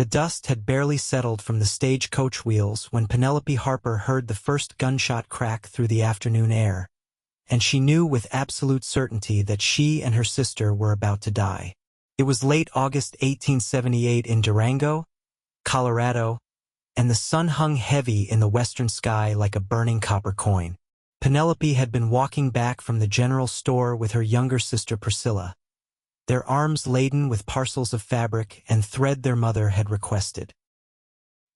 The dust had barely settled from the stagecoach wheels when Penelope Harper heard the first gunshot crack through the afternoon air, and she knew with absolute certainty that she and her sister were about to die. It was late August 1878 in Durango, Colorado, and the sun hung heavy in the western sky like a burning copper coin. Penelope had been walking back from the general store with her younger sister Priscilla, their arms laden with parcels of fabric and thread their mother had requested.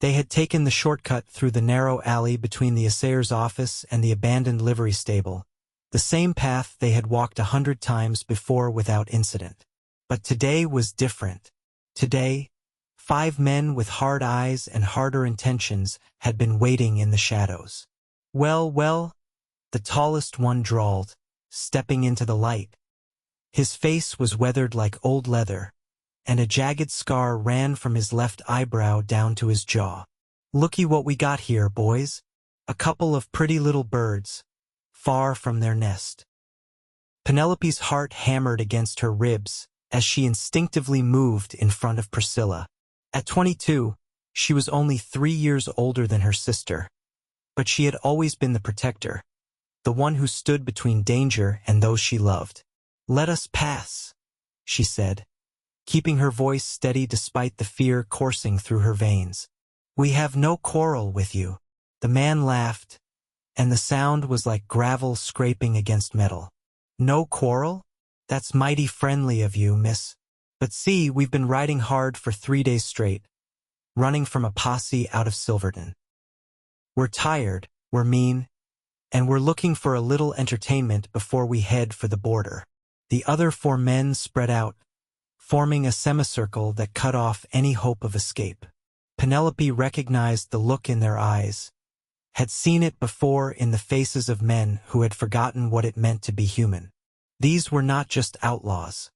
They had taken the shortcut through the narrow alley between the assayer's office and the abandoned livery stable, the same path they had walked 100 times before without incident. But today was different. Today, 5 men with hard eyes and harder intentions had been waiting in the shadows. Well, well, the tallest one drawled, stepping into the light. His face was weathered like old leather, and a jagged scar ran from his left eyebrow down to his jaw. "Looky what we got here, boys. A couple of pretty little birds, far from their nest." Penelope's heart hammered against her ribs as she instinctively moved in front of Priscilla. At 22, she was only 3 years older than her sister, but she had always been the protector, the one who stood between danger and those she loved. "Let us pass," she said, keeping her voice steady despite the fear coursing through her veins. "We have no quarrel with you." The man laughed, and the sound was like gravel scraping against metal. "No quarrel? That's mighty friendly of you, miss. But see, we've been riding hard for 3 days straight, running from a posse out of Silverton. We're tired, we're mean, and we're looking for a little entertainment before we head for the border." The other 4 men spread out, forming a semicircle that cut off any hope of escape. Penelope recognized the look in their eyes, had seen it before in the faces of men who had forgotten what it meant to be human. These were not just outlaws.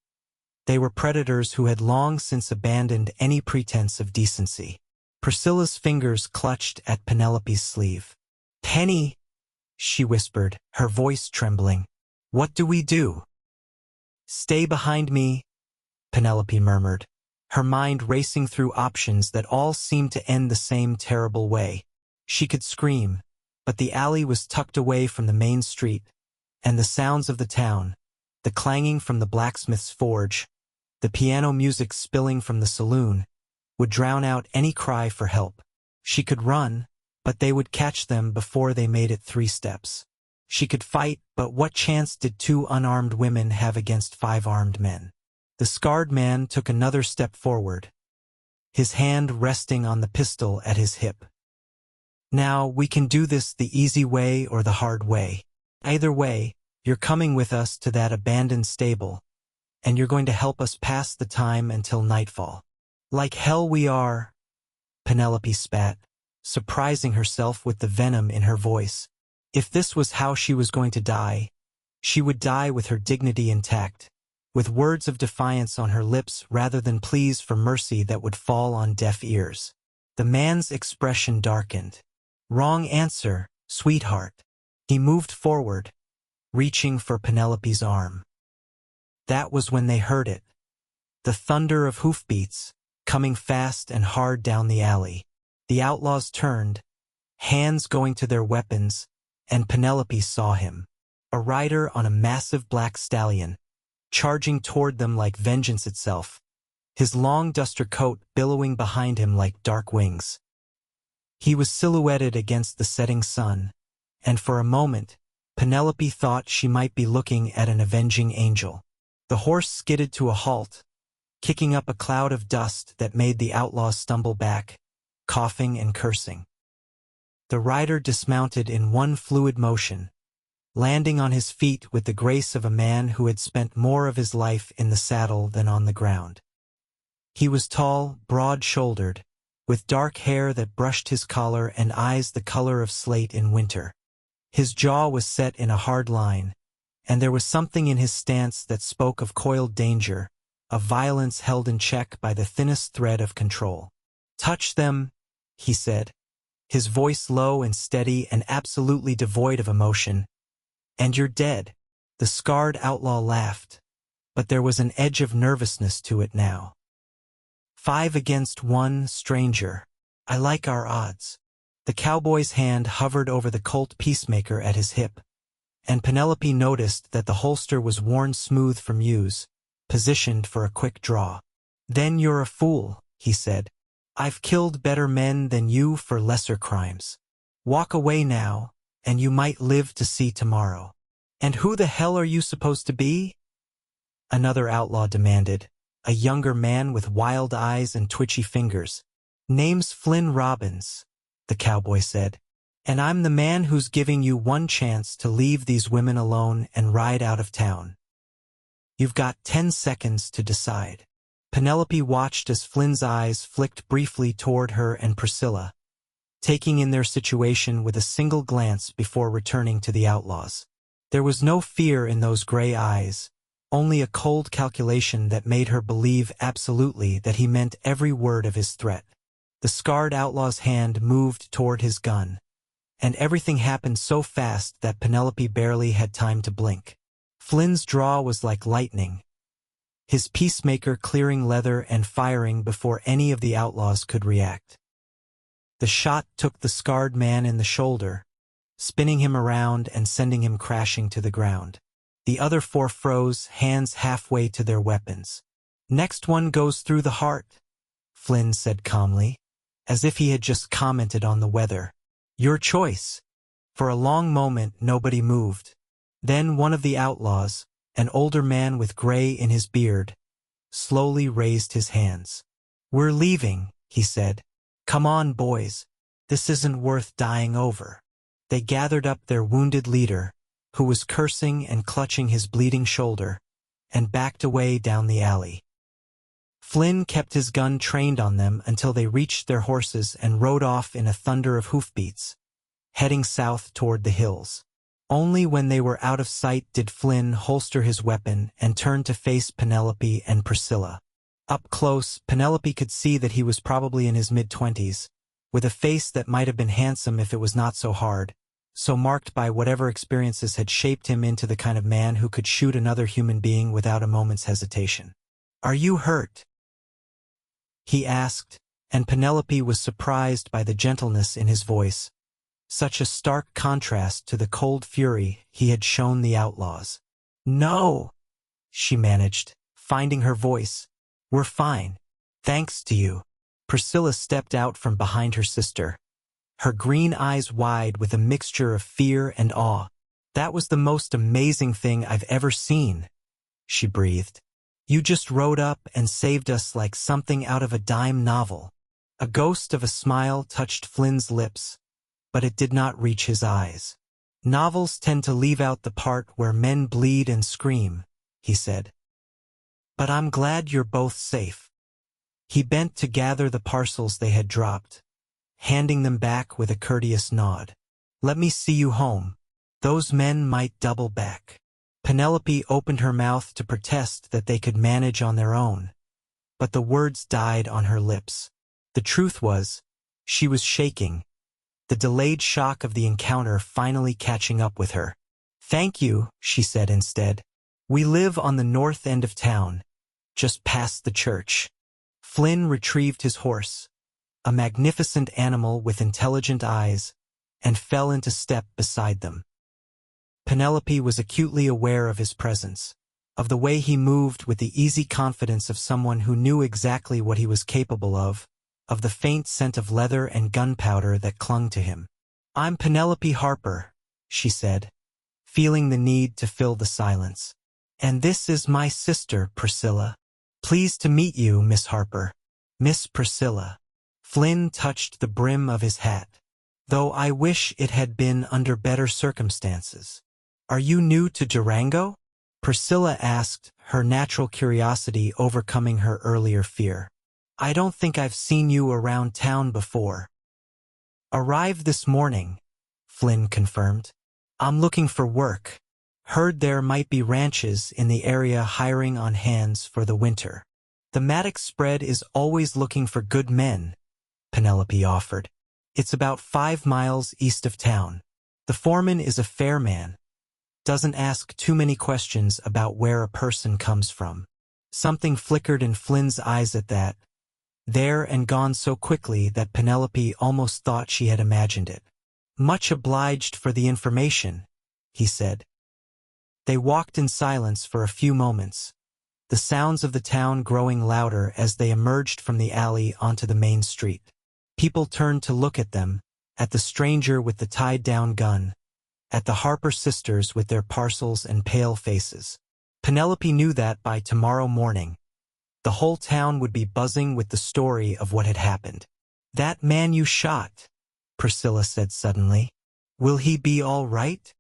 They were predators who had long since abandoned any pretense of decency. Priscilla's fingers clutched at Penelope's sleeve. "Penny," she whispered, her voice trembling. "What do we do?" "Stay behind me," Penelope murmured, her mind racing through options that all seemed to end the same terrible way. She could scream, but the alley was tucked away from the main street, and the sounds of the town, the clanging from the blacksmith's forge, the piano music spilling from the saloon, would drown out any cry for help. She could run, but they would catch them before they made it 3 steps. She could fight, but what chance did 2 unarmed women have against 5 armed men? The scarred man took another step forward, his hand resting on the pistol at his hip. "Now, we can do this the easy way or the hard way. Either way, you're coming with us to that abandoned stable, and you're going to help us pass the time until nightfall." "Like hell we are," Penelope spat, surprising herself with the venom in her voice. If this was how she was going to die, she would die with her dignity intact, with words of defiance on her lips rather than pleas for mercy that would fall on deaf ears. The man's expression darkened. "Wrong answer, sweetheart." He moved forward, reaching for Penelope's arm. That was when they heard it. The thunder of hoofbeats, coming fast and hard down the alley. The outlaws turned, hands going to their weapons, and Penelope saw him, a rider on a massive black stallion, charging toward them like vengeance itself, his long duster coat billowing behind him like dark wings. He was silhouetted against the setting sun, and for a moment, Penelope thought she might be looking at an avenging angel. The horse skidded to a halt, kicking up a cloud of dust that made the outlaws stumble back, coughing and cursing. The rider dismounted in one fluid motion, landing on his feet with the grace of a man who had spent more of his life in the saddle than on the ground. He was tall, broad-shouldered, with dark hair that brushed his collar and eyes the color of slate in winter. His jaw was set in a hard line, and there was something in his stance that spoke of coiled danger, of violence held in check by the thinnest thread of control. "Touch them," he said, his voice low and steady and absolutely devoid of emotion, "and you're dead." The scarred outlaw laughed, but there was an edge of nervousness to it now. 5 against 1, stranger. I like our odds. The cowboy's hand hovered over the Colt peacemaker at his hip, and Penelope noticed that the holster was worn smooth from use, positioned for a quick draw. Then you're a fool, he said. I've killed better men than you for lesser crimes. Walk away now, and you might live to see tomorrow. And who the hell are you supposed to be? Another outlaw demanded, a younger man with wild eyes and twitchy fingers. Name's Flynn Robbins, the cowboy said. And I'm the man who's giving you one chance to leave these women alone and ride out of town. You've got 10 seconds to decide. Penelope watched as Flynn's eyes flicked briefly toward her and Priscilla, taking in their situation with a single glance before returning to the outlaws. There was no fear in those gray eyes, only a cold calculation that made her believe absolutely that he meant every word of his threat. The scarred outlaw's hand moved toward his gun, and everything happened so fast that Penelope barely had time to blink. Flynn's draw was like lightning, his peacemaker clearing leather and firing before any of the outlaws could react. The shot took the scarred man in the shoulder, spinning him around and sending him crashing to the ground. The other 4 froze, hands halfway to their weapons. Next one goes through the heart, Flynn said calmly, as if he had just commented on the weather. Your choice. For a long moment, nobody moved. Then one of the outlaws, an older man with gray in his beard, slowly raised his hands. We're leaving, he said. Come on, boys. This isn't worth dying over. They gathered up their wounded leader, who was cursing and clutching his bleeding shoulder, and backed away down the alley. Flynn kept his gun trained on them until they reached their horses and rode off in a thunder of hoofbeats, heading south toward the hills. Only when they were out of sight did Flynn holster his weapon and turn to face Penelope and Priscilla. Up close, Penelope could see that he was probably in his mid-20s, with a face that might have been handsome if it was not so hard, so marked by whatever experiences had shaped him into the kind of man who could shoot another human being without a moment's hesitation. Are you hurt? He asked, and Penelope was surprised by the gentleness in his voice, such a stark contrast to the cold fury he had shown the outlaws. No, she managed, finding her voice. We're fine. Thanks to you. Priscilla stepped out from behind her sister, her green eyes wide with a mixture of fear and awe. That was the most amazing thing I've ever seen, she breathed. You just rode up and saved us like something out of a dime novel. A ghost of a smile touched Flynn's lips, but it did not reach his eyes. Novels tend to leave out the part where men bleed and scream, he said. But I'm glad you're both safe. He bent to gather the parcels they had dropped, handing them back with a courteous nod. Let me see you home. Those men might double back. Penelope opened her mouth to protest that they could manage on their own, but the words died on her lips. The truth was, she was shaking, the delayed shock of the encounter finally catching up with her. Thank you, she said instead. We live on the north end of town, just past the church. Flynn retrieved his horse, a magnificent animal with intelligent eyes, and fell into step beside them. Penelope was acutely aware of his presence, of the way he moved with the easy confidence of someone who knew exactly what he was capable of the faint scent of leather and gunpowder that clung to him. I'm Penelope Harper, she said, feeling the need to fill the silence. And this is my sister, Priscilla. Pleased to meet you, Miss Harper. Miss Priscilla. Flynn touched the brim of his hat, though I wish it had been under better circumstances. Are you new to Durango? Priscilla asked, her natural curiosity overcoming her earlier fear. I don't think I've seen you around town before. Arrived this morning, Flynn confirmed. I'm looking for work. Heard there might be ranches in the area hiring on hands for the winter. The Maddox spread is always looking for good men, Penelope offered. It's about 5 miles east of town. The foreman is a fair man. Doesn't ask too many questions about where a person comes from. Something flickered in Flynn's eyes at that, there and gone so quickly that Penelope almost thought she had imagined it. "Much obliged for the information," he said. They walked in silence for a few moments, the sounds of the town growing louder as they emerged from the alley onto the main street. People turned to look at them, at the stranger with the tied-down gun, at the Harper sisters with their parcels and pale faces. Penelope knew that by tomorrow morning, the whole town would be buzzing with the story of what had happened. "That man you shot," Priscilla said suddenly. "Will he be all right?"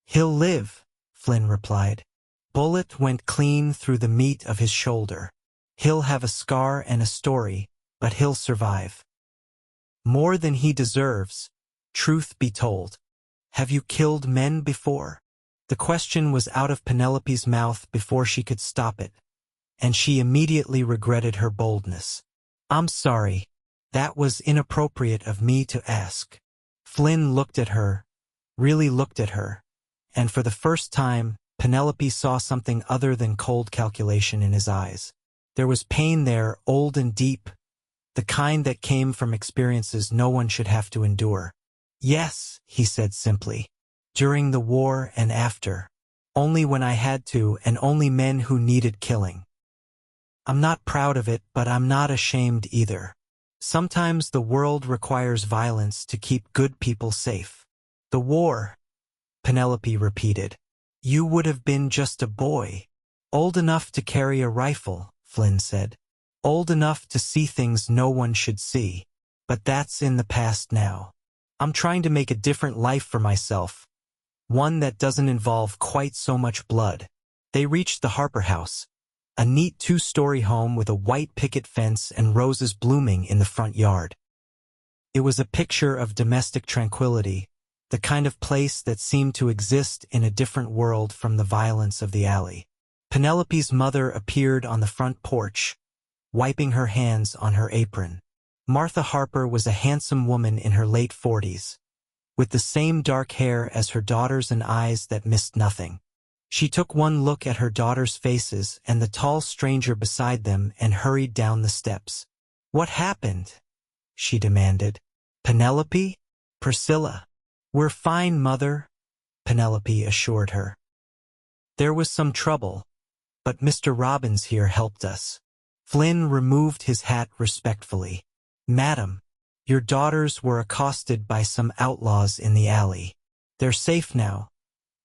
"He'll live," Flynn replied. "Bullet went clean through the meat of his shoulder. He'll have a scar and a story, but he'll survive. More than he deserves, truth be told. Have you killed men before?" The question was out of Penelope's mouth before she could stop it, and she immediately regretted her boldness. "I'm sorry. That was inappropriate of me to ask." Flynn looked at her, really looked at her, and for the first time, Penelope saw something other than cold calculation in his eyes. There was pain there, old and deep, the kind that came from experiences no one should have to endure. "Yes," he said simply. "During the war and after. Only when I had to, and only men who needed killing. I'm not proud of it, but I'm not ashamed either. Sometimes the world requires violence to keep good people safe." "The war," Penelope repeated. "You would have been just a boy. Old enough to carry a rifle," Flynn said. "Old enough to see things no one should see. But that's in the past now. I'm trying to make a different life for myself, one that doesn't involve quite so much blood." They reached the Harper house, a neat two-story home with a white picket fence and roses blooming in the front yard. It was a picture of domestic tranquility, the kind of place that seemed to exist in a different world from the violence of the alley. Penelope's mother appeared on the front porch, wiping her hands on her apron. Martha Harper was a handsome woman in her late 40s, with the same dark hair as her daughters and eyes that missed nothing. She took one look at her daughters' faces and the tall stranger beside them and hurried down the steps. "What happened?" she demanded. "Penelope? Priscilla?" "We're fine, Mother," Penelope assured her. "There was some trouble, but Mr. Robbins here helped us." Flynn removed his hat respectfully. "Madam, your daughters were accosted by some outlaws in the alley. They're safe now,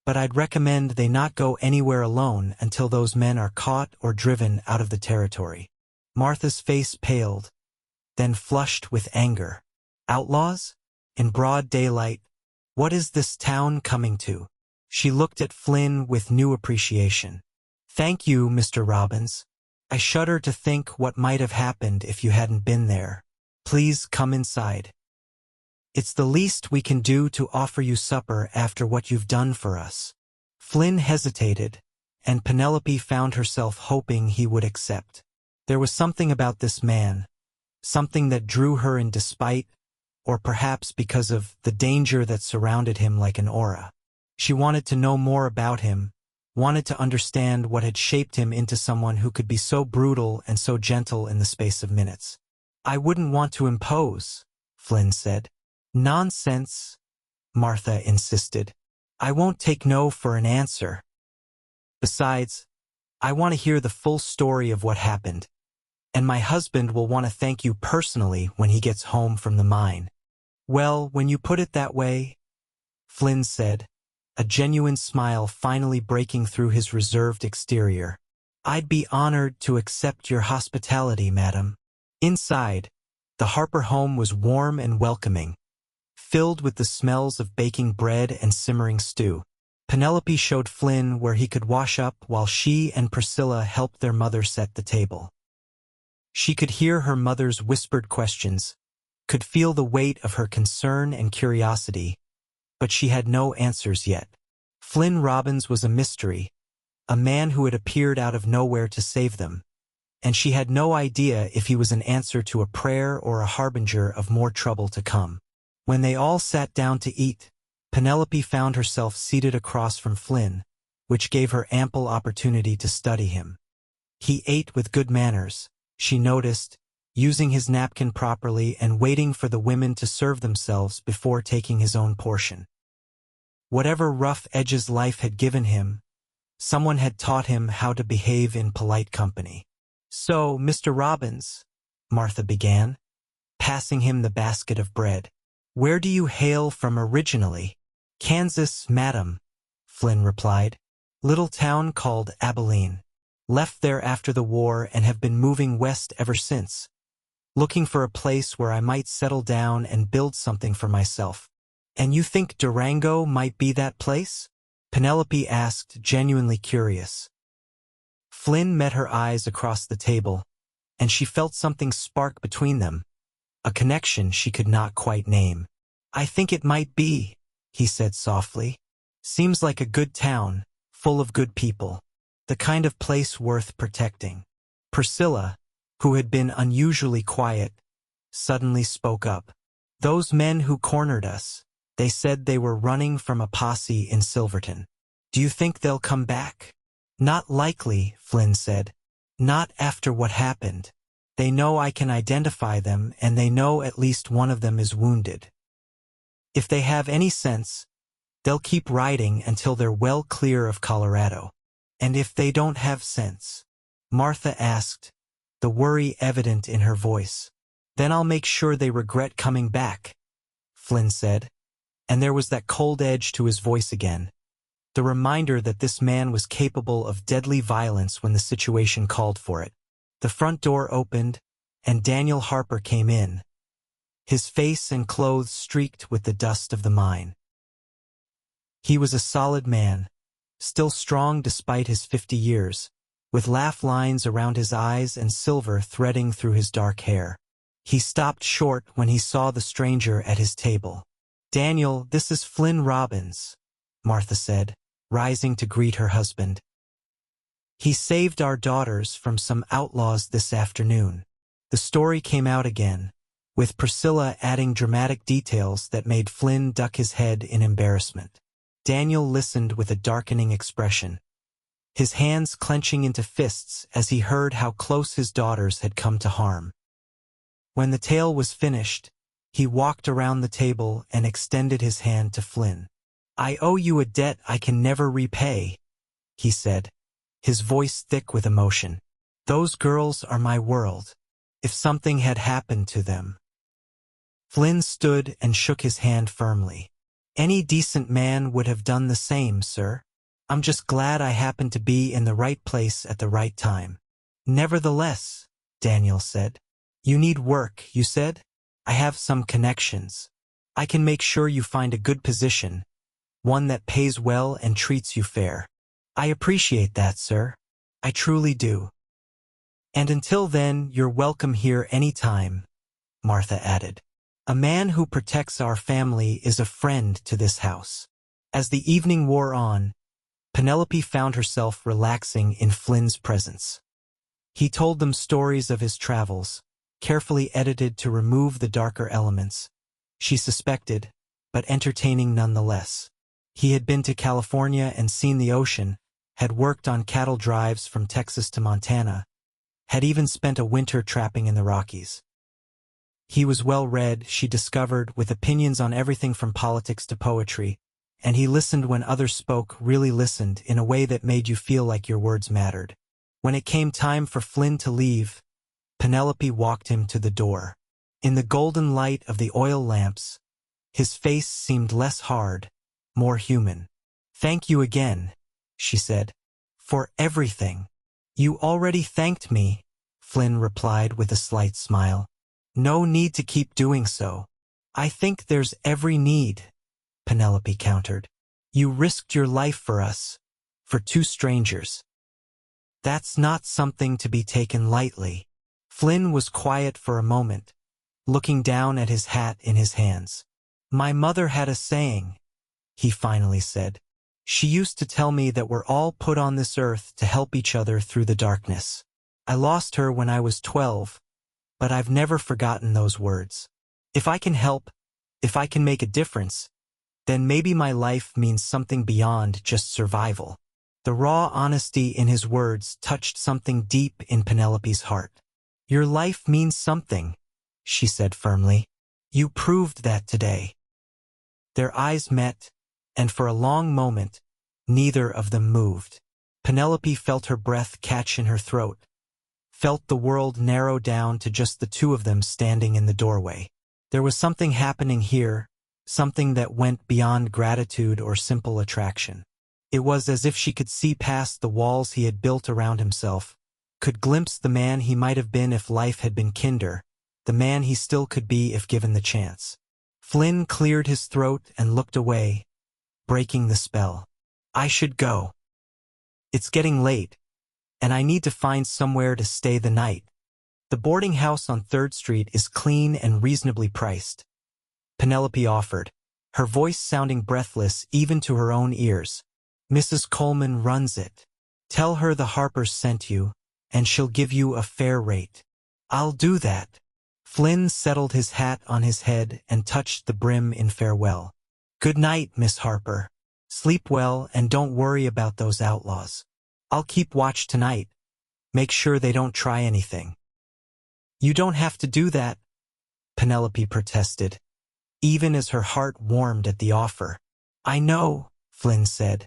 but I'd recommend they not go anywhere alone until those men are caught or driven out of the territory." Martha's face paled, then flushed with anger. "Outlaws? In broad daylight? What is this town coming to?" She looked at Flynn with new appreciation. "Thank you, Mr. Robbins. I shudder to think what might have happened if you hadn't been there. Please come inside. It's the least we can do to offer you supper after what you've done for us." Flynn hesitated, and Penelope found herself hoping he would accept. There was something about this man, something that drew her in despite, or perhaps because of the danger that surrounded him like an aura. She wanted to know more about him, wanted to understand what had shaped him into someone who could be so brutal and so gentle in the space of minutes. "I wouldn't want to impose," Flynn said. "Nonsense," Martha insisted. "I won't take no for an answer. Besides, I want to hear the full story of what happened, and my husband will want to thank you personally when he gets home from the mine." "Well, when you put it that way," Flynn said, a genuine smile finally breaking through his reserved exterior, "I'd be honored to accept your hospitality, madam." Inside, the Harper home was warm and welcoming, filled with the smells of baking bread and simmering stew. Penelope showed Flynn where he could wash up while she and Priscilla helped their mother set the table. She could hear her mother's whispered questions, could feel the weight of her concern and curiosity, but she had no answers yet. Flynn Robbins was a mystery, a man who had appeared out of nowhere to save them, and she had no idea if he was an answer to a prayer or a harbinger of more trouble to come. When they all sat down to eat, Penelope found herself seated across from Flynn, which gave her ample opportunity to study him. He ate with good manners, she noticed, using his napkin properly and waiting for the women to serve themselves before taking his own portion. Whatever rough edges life had given him, someone had taught him how to behave in polite company. "So, Mr. Robbins," Martha began, passing him the basket of bread, "where do you hail from originally?" "Kansas, madam," Flynn replied. "Little town called Abilene. Left there after the war and have been moving west ever since, looking for a place where I might settle down and build something for myself." "And you think Durango might be that place?" Penelope asked, genuinely curious. Flynn met her eyes across the table, and she felt something spark between them, a connection she could not quite name. "I think it might be," he said softly. "Seems like a good town, full of good people. The kind of place worth protecting." Priscilla, who had been unusually quiet, suddenly spoke up. "Those men who cornered us, they said they were running from a posse in Silverton. Do you think they'll come back?" "Not likely," Flynn said. "Not after what happened. They know I can identify them, and they know at least one of them is wounded. If they have any sense, they'll keep riding until they're well clear of Colorado." "And if they don't have sense?" Martha asked, the worry evident in her voice. "Then I'll make sure they regret coming back," Flynn said, and there was that cold edge to his voice again, the reminder that this man was capable of deadly violence when the situation called for it. The front door opened, and Daniel Harper came in, his face and clothes streaked with the dust of the mine. He was a solid man, still strong despite his 50 years, with laugh lines around his eyes and silver threading through his dark hair. He stopped short when he saw the stranger at his table. "Daniel, this is Flynn Robbins," Martha said, rising to greet her husband. "He saved our daughters from some outlaws this afternoon." The story came out again, with Priscilla adding dramatic details that made Flynn duck his head in embarrassment. Daniel listened with a darkening expression, his hands clenching into fists as he heard how close his daughters had come to harm. When the tale was finished, he walked around the table and extended his hand to Flynn. "I owe you a debt I can never repay," he said, his voice thick with emotion. "Those girls are my world. If something had happened to them..." Flynn stood and shook his hand firmly. "Any decent man would have done the same, sir. I'm just glad I happened to be in the right place at the right time." "Nevertheless," Daniel said. "You need work, you said? I have some connections. I can make sure you find a good position, one that pays well and treats you fair." "I appreciate that, sir. I truly do." "And until then, you're welcome here any time," Martha added. "A man who protects our family is a friend to this house." As the evening wore on, Penelope found herself relaxing in Flynn's presence. He told them stories of his travels, carefully edited to remove the darker elements she suspected, but entertaining nonetheless. He had been to California and seen the ocean, had worked on cattle drives from Texas to Montana, had even spent a winter trapping in the Rockies. He was well-read, she discovered, with opinions on everything from politics to poetry, and he listened when others spoke, really listened, in a way that made you feel like your words mattered. When it came time for Flynn to leave, Penelope walked him to the door. In the golden light of the oil lamps, his face seemed less hard, more human. "Thank you again," she said, "for everything." "You already thanked me," Flynn replied with a slight smile. "No need to keep doing so." "I think there's every need," Penelope countered. "You risked your life for us, for two strangers. That's not something to be taken lightly." Flynn was quiet for a moment, looking down at his hat in his hands. "My mother had a saying," he finally said. "She used to tell me that we're all put on this earth to help each other through the darkness. I lost her when I was 12, but I've never forgotten those words. If I can help, if I can make a difference, then maybe my life means something beyond just survival." The raw honesty in his words touched something deep in Penelope's heart. Your life means something, she said firmly. You proved that today. Their eyes met, and for a long moment, neither of them moved. Penelope felt her breath catch in her throat, felt the world narrow down to just the two of them standing in the doorway. There was something happening here, something that went beyond gratitude or simple attraction. It was as if she could see past the walls he had built around himself, could glimpse the man he might have been if life had been kinder, the man he still could be if given the chance. Flynn cleared his throat and looked away, breaking the spell. I should go. It's getting late, and I need to find somewhere to stay the night. The boarding house on 3rd Street is clean and reasonably priced, Penelope offered, her voice sounding breathless even to her own ears. Mrs. Coleman runs it. Tell her the Harpers sent you, and she'll give you a fair rate. I'll do that. Flynn settled his hat on his head and touched the brim in farewell. Good night, Miss Harper. Sleep well and don't worry about those outlaws. I'll keep watch tonight. Make sure they don't try anything. You don't have to do that, Penelope protested, even as her heart warmed at the offer. I know, Flynn said,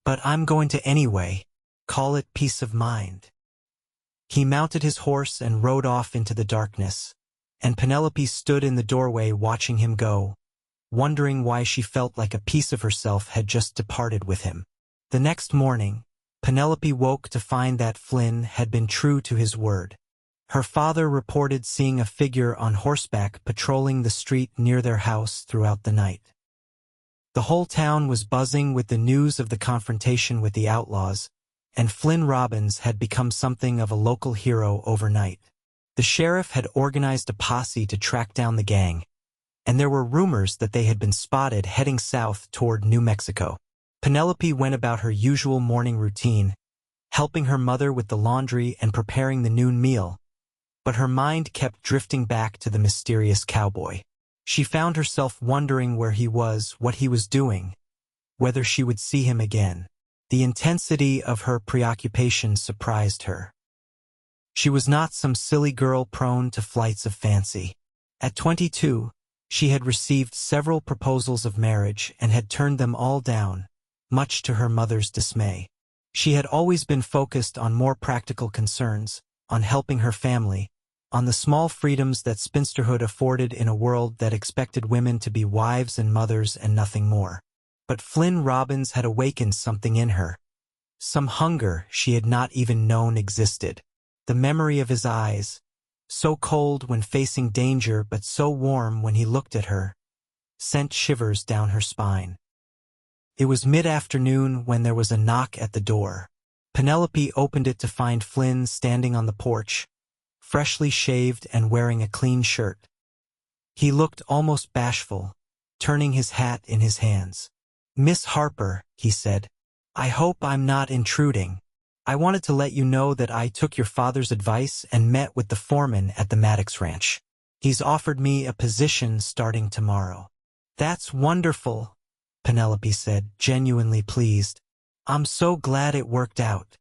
but I'm going to anyway. Call it peace of mind. He mounted his horse and rode off into the darkness, and Penelope stood in the doorway watching him go, wondering why she felt like a piece of herself had just departed with him. The next morning, Penelope woke to find that Flynn had been true to his word. Her father reported seeing a figure on horseback patrolling the street near their house throughout the night. The whole town was buzzing with the news of the confrontation with the outlaws, and Flynn Robbins had become something of a local hero overnight. The sheriff had organized a posse to track down the gang, and there were rumors that they had been spotted heading south toward New Mexico. Penelope went about her usual morning routine, helping her mother with the laundry and preparing the noon meal, but her mind kept drifting back to the mysterious cowboy. She found herself wondering where he was, what he was doing, whether she would see him again. The intensity of her preoccupation surprised her. She was not some silly girl prone to flights of fancy. At 22, she had received several proposals of marriage and had turned them all down, much to her mother's dismay. She had always been focused on more practical concerns, on helping her family, on the small freedoms that spinsterhood afforded in a world that expected women to be wives and mothers and nothing more. But Flynn Robbins had awakened something in her, some hunger she had not even known existed. The memory of his eyes, so cold when facing danger but so warm when he looked at her, sent shivers down her spine. It was mid-afternoon when there was a knock at the door. Penelope opened it to find Flynn standing on the porch, freshly shaved and wearing a clean shirt. He looked almost bashful, turning his hat in his hands. Miss Harper, he said, I hope I'm not intruding. I wanted to let you know that I took your father's advice and met with the foreman at the Maddox Ranch. He's offered me a position starting tomorrow. That's wonderful, Penelope said, genuinely pleased. I'm so glad it worked out.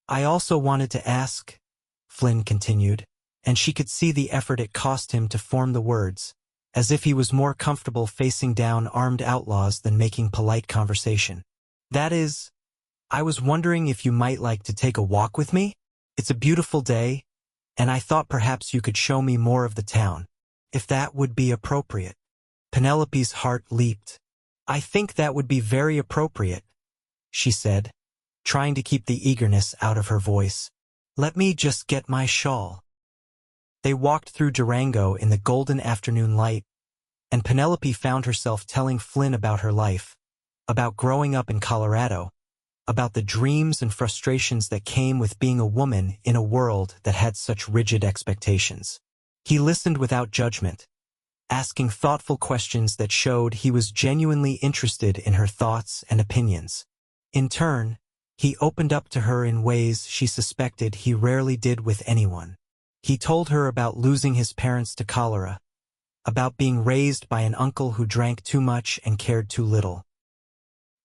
I also wanted to ask, Flynn continued, and she could see the effort it cost him to form the words, as if he was more comfortable facing down armed outlaws than making polite conversation. That is, I was wondering if you might like to take a walk with me? It's a beautiful day, and I thought perhaps you could show me more of the town, if that would be appropriate. Penelope's heart leaped. I think that would be very appropriate, she said, trying to keep the eagerness out of her voice. Let me just get my shawl. They walked through Durango in the golden afternoon light, and Penelope found herself telling Flynn about her life, about growing up in Colorado, about the dreams and frustrations that came with being a woman in a world that had such rigid expectations. He listened without judgment, asking thoughtful questions that showed he was genuinely interested in her thoughts and opinions. In turn, he opened up to her in ways she suspected he rarely did with anyone. He told her about losing his parents to cholera, about being raised by an uncle who drank too much and cared too little.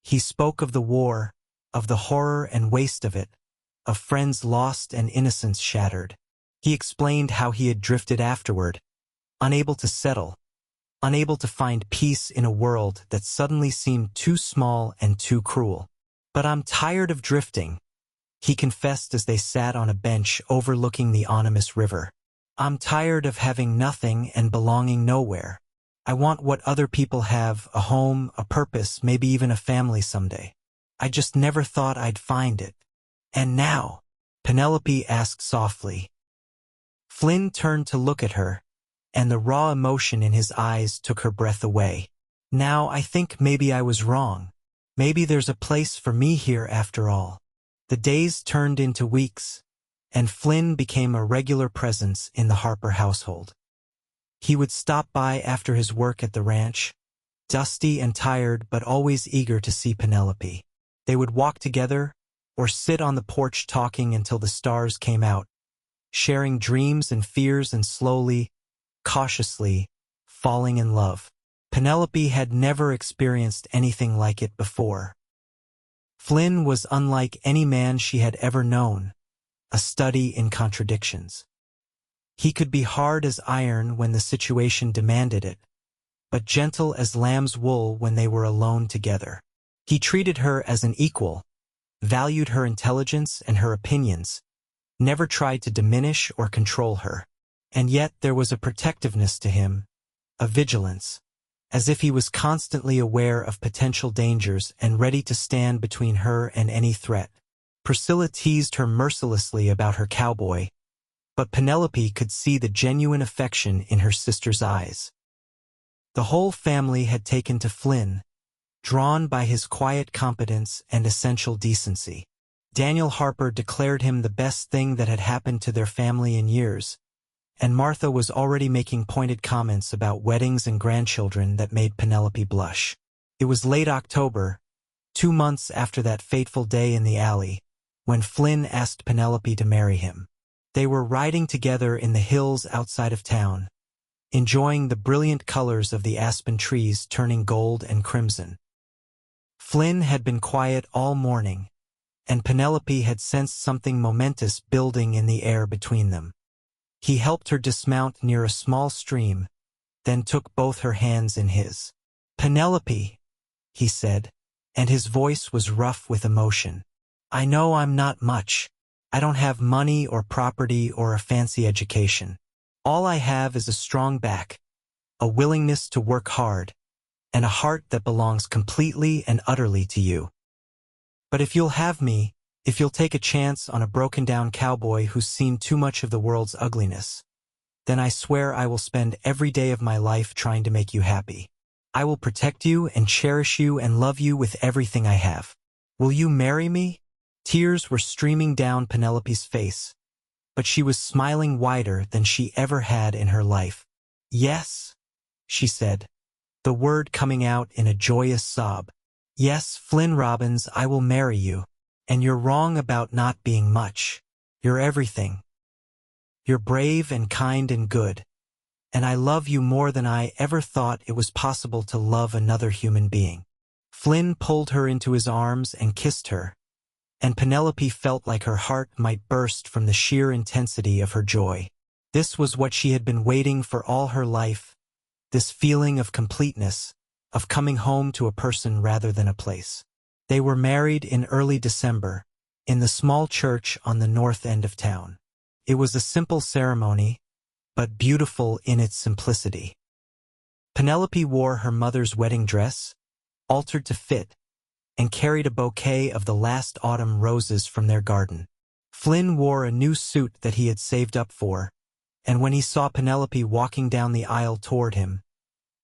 He spoke of the war, of the horror and waste of it, of friends lost and innocence shattered. He explained how he had drifted afterward, unable to settle, unable to find peace in a world that suddenly seemed too small and too cruel. "But I'm tired of drifting," he confessed as they sat on a bench overlooking the anonymous river. "I'm tired of having nothing and belonging nowhere. I want what other people have, a home, a purpose, maybe even a family someday. I just never thought I'd find it. And now?" Penelope asked softly. Flynn turned to look at her, and the raw emotion in his eyes took her breath away. "Now I think maybe I was wrong. Maybe there's a place for me here after all." The days turned into weeks, and Flynn became a regular presence in the Harper household. He would stop by after his work at the ranch, dusty and tired but always eager to see Penelope. They would walk together, or sit on the porch talking until the stars came out, sharing dreams and fears and slowly, cautiously, falling in love. Penelope had never experienced anything like it before. Flynn was unlike any man she had ever known, a study in contradictions. He could be hard as iron when the situation demanded it, but gentle as lamb's wool when they were alone together. He treated her as an equal, valued her intelligence and her opinions, never tried to diminish or control her. And yet there was a protectiveness to him, a vigilance, as if he was constantly aware of potential dangers and ready to stand between her and any threat. Priscilla teased her mercilessly about her cowboy, but Penelope could see the genuine affection in her sister's eyes. The whole family had taken to Flynn, drawn by his quiet competence and essential decency. Daniel Harper declared him the best thing that had happened to their family in years, and Martha was already making pointed comments about weddings and grandchildren that made Penelope blush. It was late October, 2 months after that fateful day in the alley, when Flynn asked Penelope to marry him. They were riding together in the hills outside of town, enjoying the brilliant colors of the aspen trees turning gold and crimson. Flynn had been quiet all morning, and Penelope had sensed something momentous building in the air between them. He helped her dismount near a small stream, then took both her hands in his. "Penelope," he said, and his voice was rough with emotion. "I know I'm not much. I don't have money or property or a fancy education. All I have is a strong back, a willingness to work hard, and a heart that belongs completely and utterly to you. But if you'll have me, if you'll take a chance on a broken-down cowboy who's seen too much of the world's ugliness, then I swear I will spend every day of my life trying to make you happy. I will protect you and cherish you and love you with everything I have. Will you marry me?" Tears were streaming down Penelope's face, but she was smiling wider than she ever had in her life. "Yes," she said, the word coming out in a joyous sob. "Yes, Flynn Robbins, I will marry you. And you're wrong about not being much. You're everything. You're brave and kind and good. And I love you more than I ever thought it was possible to love another human being." Flynn pulled her into his arms and kissed her, and Penelope felt like her heart might burst from the sheer intensity of her joy. This was what she had been waiting for all her life, this feeling of completeness, of coming home to a person rather than a place. They were married in early December, in the small church on the north end of town. It was a simple ceremony, but beautiful in its simplicity. Penelope wore her mother's wedding dress, altered to fit, and carried a bouquet of the last autumn roses from their garden. Flynn wore a new suit that he had saved up for, and when he saw Penelope walking down the aisle toward him,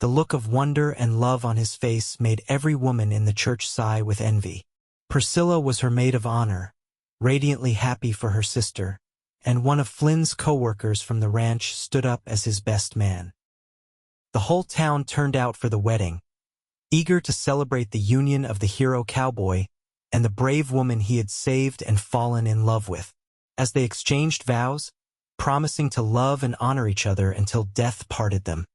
the look of wonder and love on his face made every woman in the church sigh with envy. Priscilla was her maid of honor, radiantly happy for her sister, and one of Flynn's co-workers from the ranch stood up as his best man. The whole town turned out for the wedding, eager to celebrate the union of the hero cowboy and the brave woman he had saved and fallen in love with. As they exchanged vows, promising to love and honor each other until death parted them,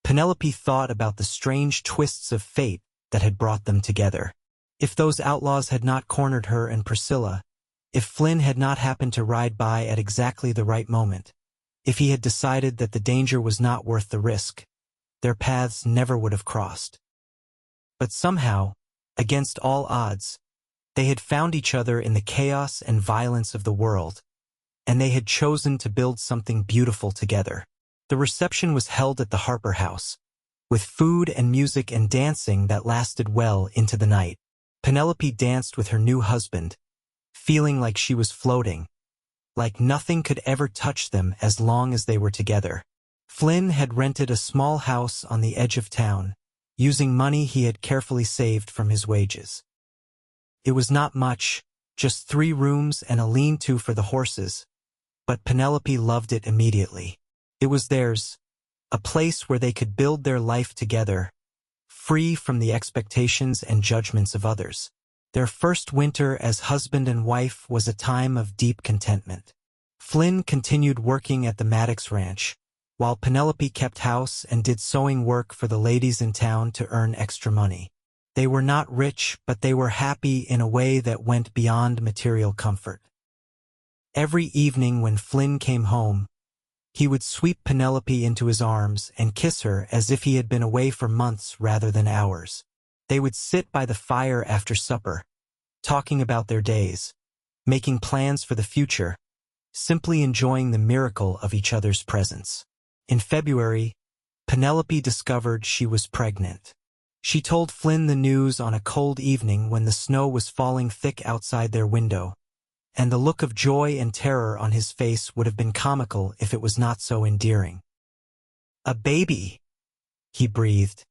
Penelope thought about the strange twists of fate that had brought them together. If those outlaws had not cornered her and Priscilla, If Flynn had not happened to ride by at exactly the right moment, if he had decided that the danger was not worth the risk, their paths never would have crossed. But somehow, against all odds, they had found each other in the chaos and violence of the world, and they had chosen to build something beautiful together. The reception was held at the Harper house, with food and music and dancing that lasted well into the night. Penelope danced with her new husband, feeling like she was floating, like nothing could ever touch them as long as they were together. Flynn had rented a small house on the edge of town, using money he had carefully saved from his wages. It was not much, just 3 rooms and a lean-to for the horses, but Penelope loved it immediately. It was theirs, a place where they could build their life together, free from the expectations and judgments of others. Their first winter as husband and wife was a time of deep contentment. Flynn continued working at the Maddox Ranch, while Penelope kept house and did sewing work for the ladies in town to earn extra money. They were not rich, but they were happy in a way that went beyond material comfort. Every evening when Flynn came home, he would sweep Penelope into his arms and kiss her as if he had been away for months rather than hours. They would sit by the fire after supper, talking about their days, making plans for the future, simply enjoying the miracle of each other's presence. In February, Penelope discovered she was pregnant. She told Flynn the news on a cold evening when the snow was falling thick outside their window, and the look of joy and terror on his face would have been comical if it was not so endearing. "A baby," he breathed,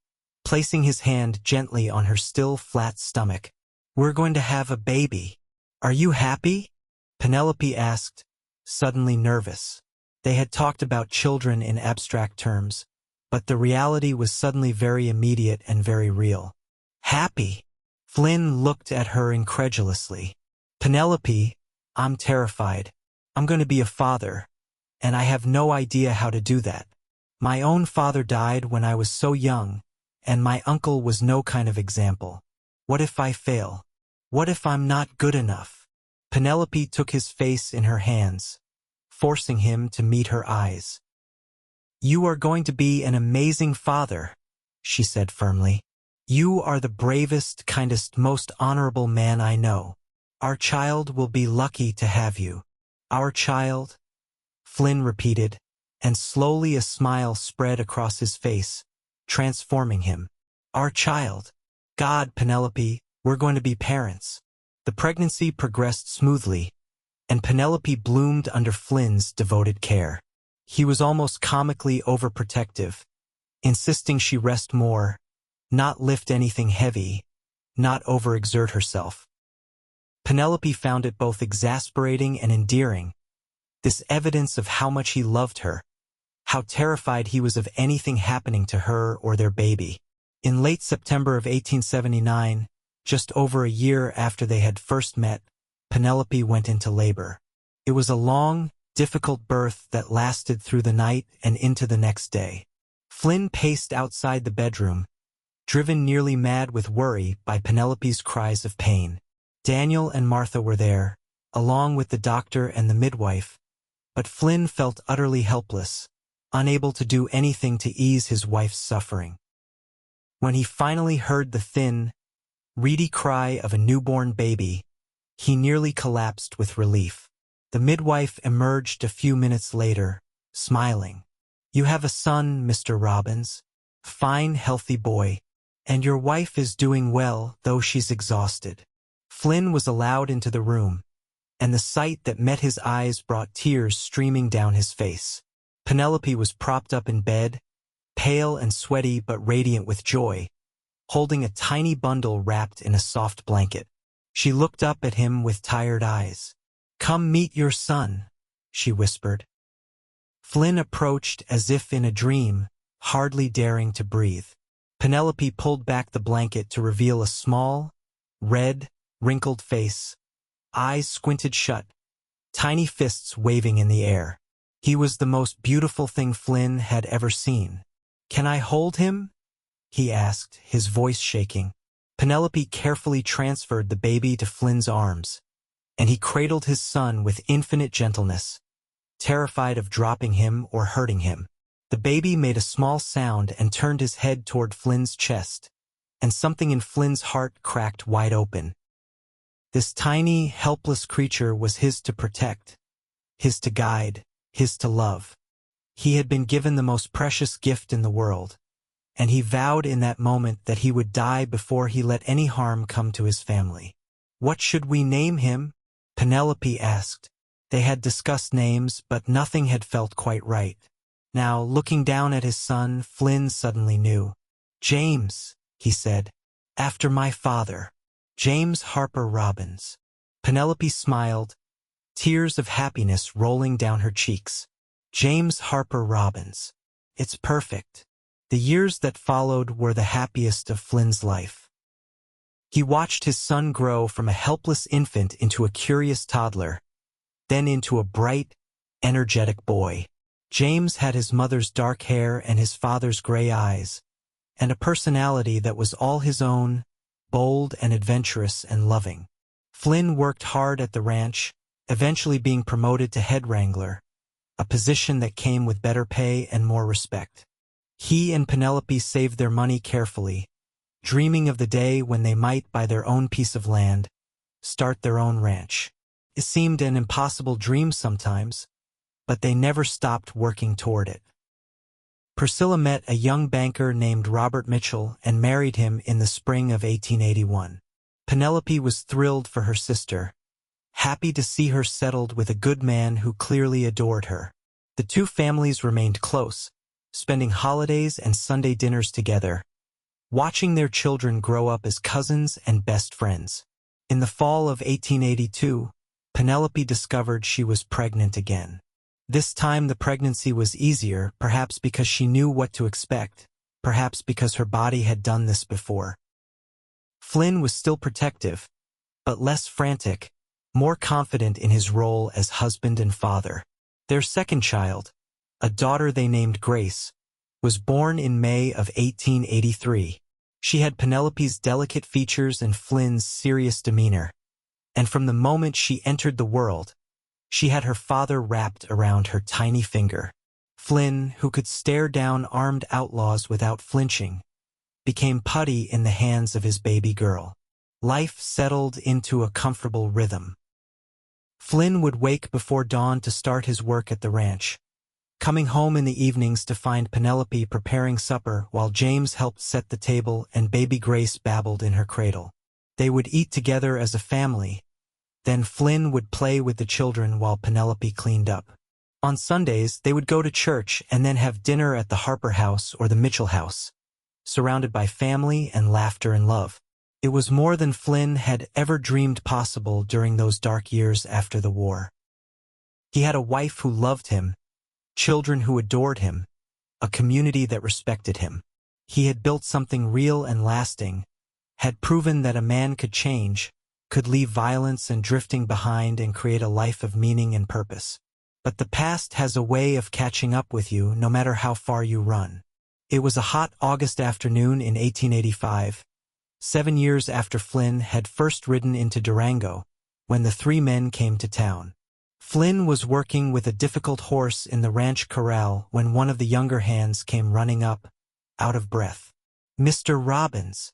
placing his hand gently on her still flat stomach. "We're going to have a baby. Are you happy?" Penelope asked, suddenly nervous. They had talked about children in abstract terms, but the reality was suddenly very immediate and very real. "Happy?" Flynn looked at her incredulously. "Penelope, I'm terrified. I'm going to be a father, and I have no idea how to do that. My own father died when I was so young, and my uncle was no kind of example. What if I fail? What if I'm not good enough?" Penelope took his face in her hands, forcing him to meet her eyes. "You are going to be an amazing father," she said firmly. "You are the bravest, kindest, most honorable man I know. Our child will be lucky to have you." "Our child?" Flynn repeated, and slowly a smile spread across his face, transforming him. "Our child. God, Penelope, we're going to be parents." The pregnancy progressed smoothly, and Penelope bloomed under Flynn's devoted care. He was almost comically overprotective, insisting she rest more, not lift anything heavy, not overexert herself. Penelope found it both exasperating and endearing, this evidence of how much he loved her, how terrified he was of anything happening to her or their baby. In late September of 1879, just over a year after they had first met, Penelope went into labor. It was a long, difficult birth that lasted through the night and into the next day. Flynn paced outside the bedroom, driven nearly mad with worry by Penelope's cries of pain. Daniel and Martha were there, along with the doctor and the midwife, but Flynn felt utterly helpless, unable to do anything to ease his wife's suffering. When he finally heard the thin, reedy cry of a newborn baby, he nearly collapsed with relief. The midwife emerged a few minutes later, smiling. "You have a son, Mr. Robbins. Fine, healthy boy. And your wife is doing well, though she's exhausted." Flynn was allowed into the room, and the sight that met his eyes brought tears streaming down his face. Penelope was propped up in bed, pale and sweaty but radiant with joy, holding a tiny bundle wrapped in a soft blanket. She looked up at him with tired eyes. "Come meet your son," she whispered. Flynn approached as if in a dream, hardly daring to breathe. Penelope pulled back the blanket to reveal a small, red, wrinkled face, eyes squinted shut, tiny fists waving in the air. He was the most beautiful thing Flynn had ever seen. "Can I hold him?" he asked, his voice shaking. Penelope carefully transferred the baby to Flynn's arms, and he cradled his son with infinite gentleness, terrified of dropping him or hurting him. The baby made a small sound and turned his head toward Flynn's chest, and something in Flynn's heart cracked wide open. This tiny, helpless creature was his to protect, his to guide, his to love. He had been given the most precious gift in the world, and he vowed in that moment that he would die before he let any harm come to his family. "What should we name him?" Penelope asked. They had discussed names, but nothing had felt quite right. Now, looking down at his son, Flynn suddenly knew. "James," he said, "after my father. James Harper Robbins." Penelope smiled, tears of happiness rolling down her cheeks. James Harper Robbins. It's perfect. The years that followed were the happiest of Flynn's life. He watched his son grow from a helpless infant into a curious toddler, then into a bright, energetic boy. James had his mother's dark hair and his father's gray eyes, and a personality that was all his own, bold and adventurous and loving. Flynn worked hard at the ranch, eventually being promoted to head wrangler, a position that came with better pay and more respect. He and Penelope saved their money carefully, dreaming of the day when they might buy their own piece of land, start their own ranch. It seemed an impossible dream sometimes, but they never stopped working toward it. Priscilla met a young banker named Robert Mitchell and married him in the spring of 1881. Penelope was thrilled for her sister, happy to see her settled with a good man who clearly adored her. The two families remained close, spending holidays and Sunday dinners together, watching their children grow up as cousins and best friends. In the fall of 1882, Penelope discovered she was pregnant again. This time the pregnancy was easier, perhaps because she knew what to expect, perhaps because her body had done this before. Flynn was still protective, but less frantic, more confident in his role as husband and father. Their second child, a daughter they named Grace, was born in May of 1883. She had Penelope's delicate features and Flynn's serious demeanor, and from the moment she entered the world, she had her father wrapped around her tiny finger. Flynn, who could stare down armed outlaws without flinching, became putty in the hands of his baby girl. Life settled into a comfortable rhythm. Flynn would wake before dawn to start his work at the ranch, coming home in the evenings to find Penelope preparing supper while James helped set the table and baby Grace babbled in her cradle. They would eat together as a family. Then Flynn would play with the children while Penelope cleaned up. On Sundays, they would go to church and then have dinner at the Harper house or the Mitchell house, surrounded by family and laughter and love. It was more than Flynn had ever dreamed possible during those dark years after the war. He had a wife who loved him, children who adored him, a community that respected him. He had built something real and lasting, had proven that a man could change, could leave violence and drifting behind and create a life of meaning and purpose. But the past has a way of catching up with you no matter how far you run. It was a hot August afternoon in 1885, 7 years after Flynn had first ridden into Durango, when the three men came to town. Flynn was working with a difficult horse in the ranch corral when one of the younger hands came running up, out of breath. "Mr. Robbins,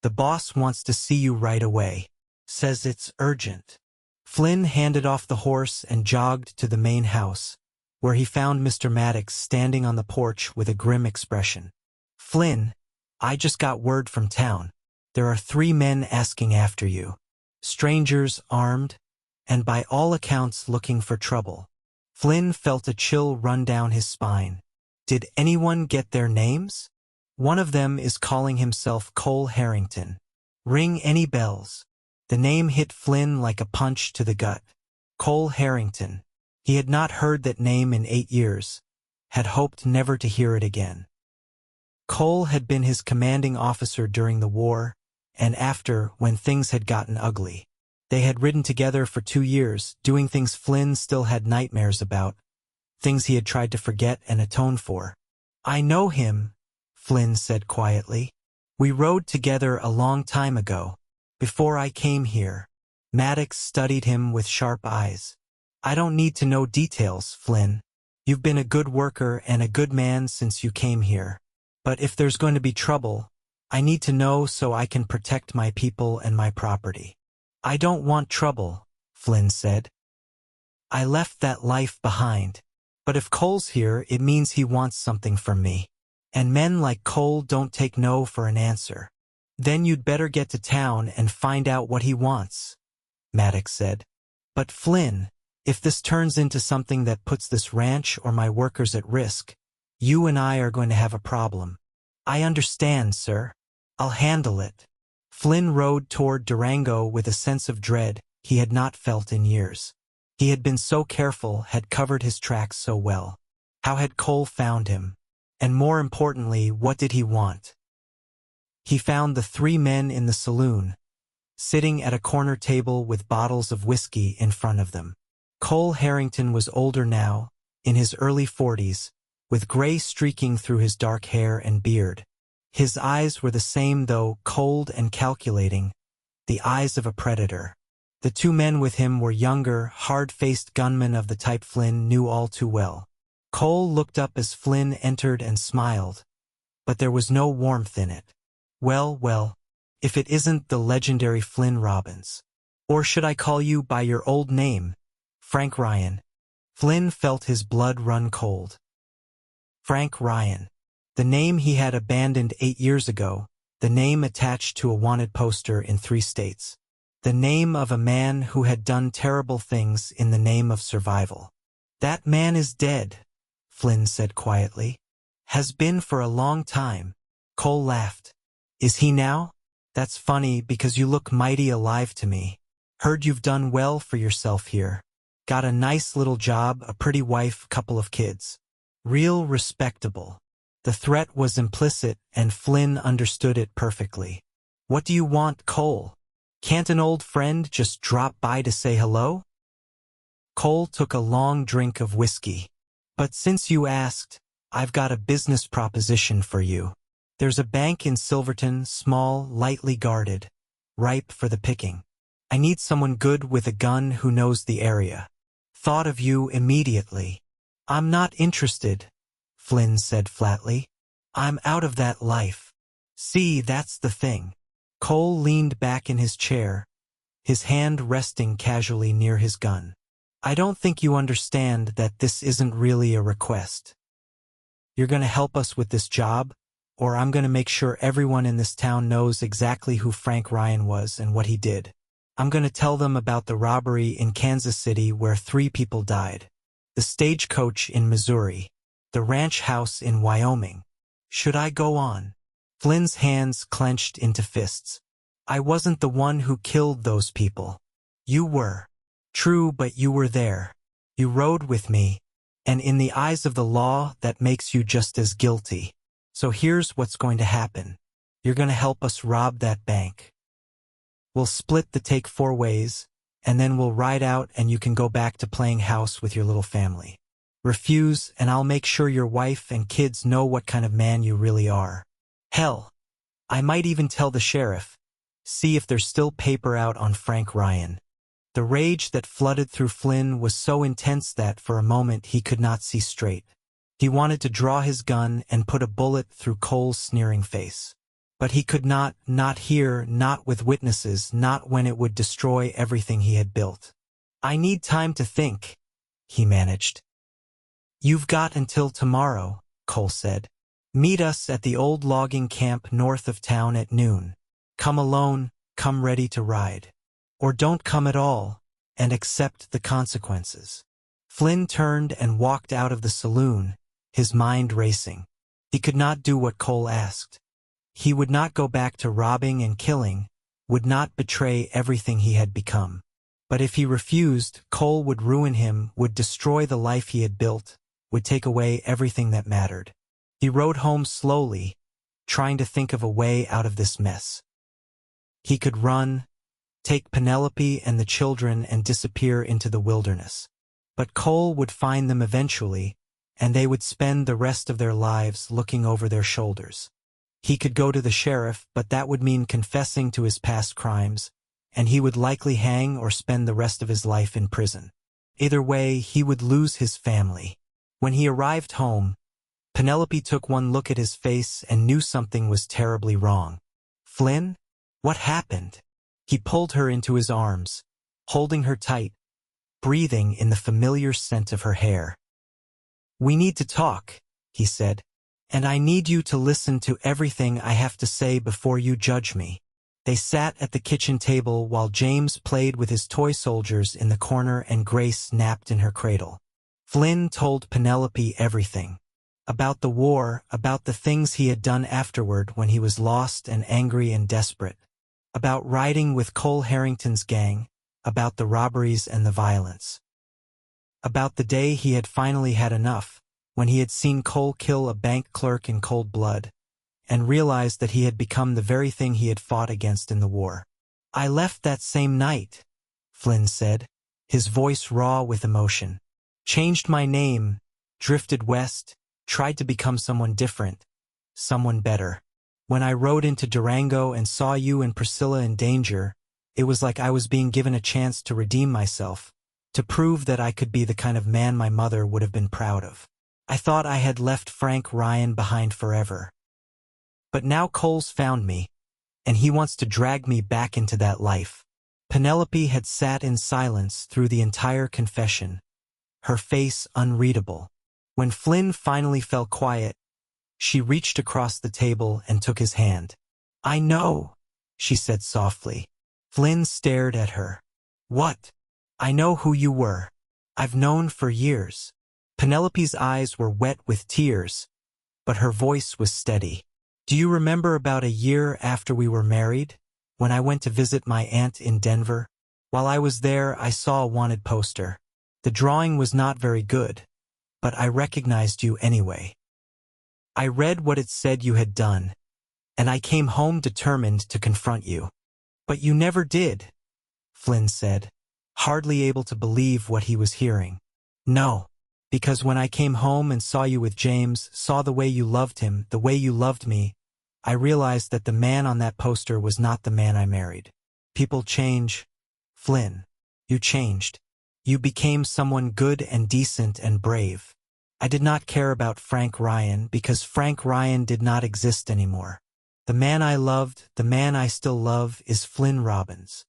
the boss wants to see you right away. Says it's urgent." Flynn handed off the horse and jogged to the main house, where he found Mr. Maddox standing on the porch with a grim expression. "Flynn, I just got word from town. There are 3 men asking after you. Strangers, armed, and by all accounts looking for trouble." Flynn felt a chill run down his spine. Did anyone get their names? "One of them is calling himself Cole Harrington. Ring any bells?" The name hit Flynn like a punch to the gut. Cole Harrington. He had not heard that name in 8 years, had hoped never to hear it again. Cole had been his commanding officer during the war, and after, when things had gotten ugly. They had ridden together for 2 years, doing things Flynn still had nightmares about, things he had tried to forget and atone for. "I know him," Flynn said quietly. "We rode together a long time ago, before I came here." Maddox studied him with sharp eyes. I don't need to know details, Flynn. You've been a good worker and a good man since you came here. But if there's going to be trouble, I need to know so I can protect my people and my property. I don't want trouble, Flynn said. I left that life behind. But if Cole's here, it means he wants something from me. And men like Cole don't take no for an answer. Then you'd better get to town and find out what he wants, Maddox said. But Flynn, if this turns into something that puts this ranch or my workers at risk, you and I are going to have a problem. I understand, sir. I'll handle it. Flynn rode toward Durango with a sense of dread he had not felt in years. He had been so careful, had covered his tracks so well. How had Cole found him? And more importantly, what did he want? He found the three men in the saloon, sitting at a corner table with bottles of whiskey in front of them. Cole Harrington was older now, in his early 40s, with gray streaking through his dark hair and beard. His eyes were the same though cold and calculating, the eyes of a predator. The two men with him were younger, hard-faced gunmen of the type Flynn knew all too well. Cole looked up as Flynn entered and smiled, but there was no warmth in it. Well, if it isn't the legendary Flynn Robbins. Or should I call you by your old name, Frank Ryan? Flynn felt his blood run cold. Frank Ryan. The name he had abandoned 8 years ago, the name attached to a wanted poster in 3 states. The name of a man who had done terrible things in the name of survival. That man is dead, Flynn said quietly. Has been for a long time. Cole laughed. Is he now? That's funny because you look mighty alive to me. Heard you've done well for yourself here. Got a nice little job, a pretty wife, couple of kids. Real respectable. The threat was implicit and Flynn understood it perfectly. What do you want, Cole? Can't an old friend just drop by to say hello? Cole took a long drink of whiskey. But since you asked, I've got a business proposition for you. There's a bank in Silverton, small, lightly guarded, ripe for the picking. I need someone good with a gun who knows the area. Thought of you immediately. I'm not interested, Flynn said flatly. I'm out of that life. See, that's the thing. Cole leaned back in his chair, his hand resting casually near his gun. I don't think you understand that this isn't really a request. You're going to help us with this job, or I'm going to make sure everyone in this town knows exactly who Frank Ryan was and what he did. I'm going to tell them about the robbery in Kansas City where 3 people died, the stagecoach in Missouri, the ranch house in Wyoming. Should I go on? Flynn's hands clenched into fists. I wasn't the one who killed those people. You were. True, but you were there. You rode with me, and in the eyes of the law, that makes you just as guilty. So here's what's going to happen. You're going to help us rob that bank. We'll split the take 4 ways, and then we'll ride out and you can go back to playing house with your little family. Refuse, and I'll make sure your wife and kids know what kind of man you really are. Hell, I might even tell the sheriff. See if there's still paper out on Frank Ryan. The rage that flooded through Flynn was so intense that for a moment he could not see straight. He wanted to draw his gun and put a bullet through Cole's sneering face. But he could not here, not with witnesses, not when it would destroy everything he had built. I need time to think, he managed. You've got until tomorrow, Cole said. Meet us at the old logging camp north of town at noon. Come alone, come ready to ride. Or don't come at all, and accept the consequences. Flynn turned and walked out of the saloon, his mind racing. He could not do what Cole asked. He would not go back to robbing and killing, would not betray everything he had become. But if he refused, Cole would ruin him, would destroy the life he had built, would take away everything that mattered. He rode home slowly, trying to think of a way out of this mess. He could run, take Penelope and the children and disappear into the wilderness. But Cole would find them eventually, and they would spend the rest of their lives looking over their shoulders. He could go to the sheriff, but that would mean confessing to his past crimes, and he would likely hang or spend the rest of his life in prison. Either way, he would lose his family. When he arrived home, Penelope took one look at his face and knew something was terribly wrong. "Flynn? What happened?" He pulled her into his arms, holding her tight, breathing in the familiar scent of her hair. "We need to talk," he said, "and I need you to listen to everything I have to say before you judge me." They sat at the kitchen table while James played with his toy soldiers in the corner and Grace napped in her cradle. Flynn told Penelope everything. About the war, about the things he had done afterward when he was lost and angry and desperate. About riding with Cole Harrington's gang, about the robberies and the violence. About the day he had finally had enough, when he had seen Cole kill a bank clerk in cold blood, and realized that he had become the very thing he had fought against in the war. "I left that same night," Flynn said, his voice raw with emotion. "Changed my name, drifted west, tried to become someone different, someone better. When I rode into Durango and saw you and Priscilla in danger, it was like I was being given a chance to redeem myself, to prove that I could be the kind of man my mother would have been proud of. I thought I had left Frank Ryan behind forever. But now Cole's found me, and he wants to drag me back into that life." Penelope had sat in silence through the entire confession, her face unreadable. When Flynn finally fell quiet, she reached across the table and took his hand. "I know," she said softly. Flynn stared at her. "What?" "I know who you were. I've known for years." Penelope's eyes were wet with tears, but her voice was steady. "Do you remember about a year after we were married, when I went to visit my aunt in Denver? While I was there, I saw a wanted poster. The drawing was not very good, but I recognized you anyway. I read what it said you had done, and I came home determined to confront you. But you never did," Flynn said, hardly able to believe what he was hearing. "No, because when I came home and saw you with James, saw the way you loved him, the way you loved me, I realized that the man on that poster was not the man I married. People change, Flynn. You changed. You became someone good and decent and brave. I did not care about Frank Ryan because Frank Ryan did not exist anymore. The man I loved, the man I still love, is Flynn Robbins."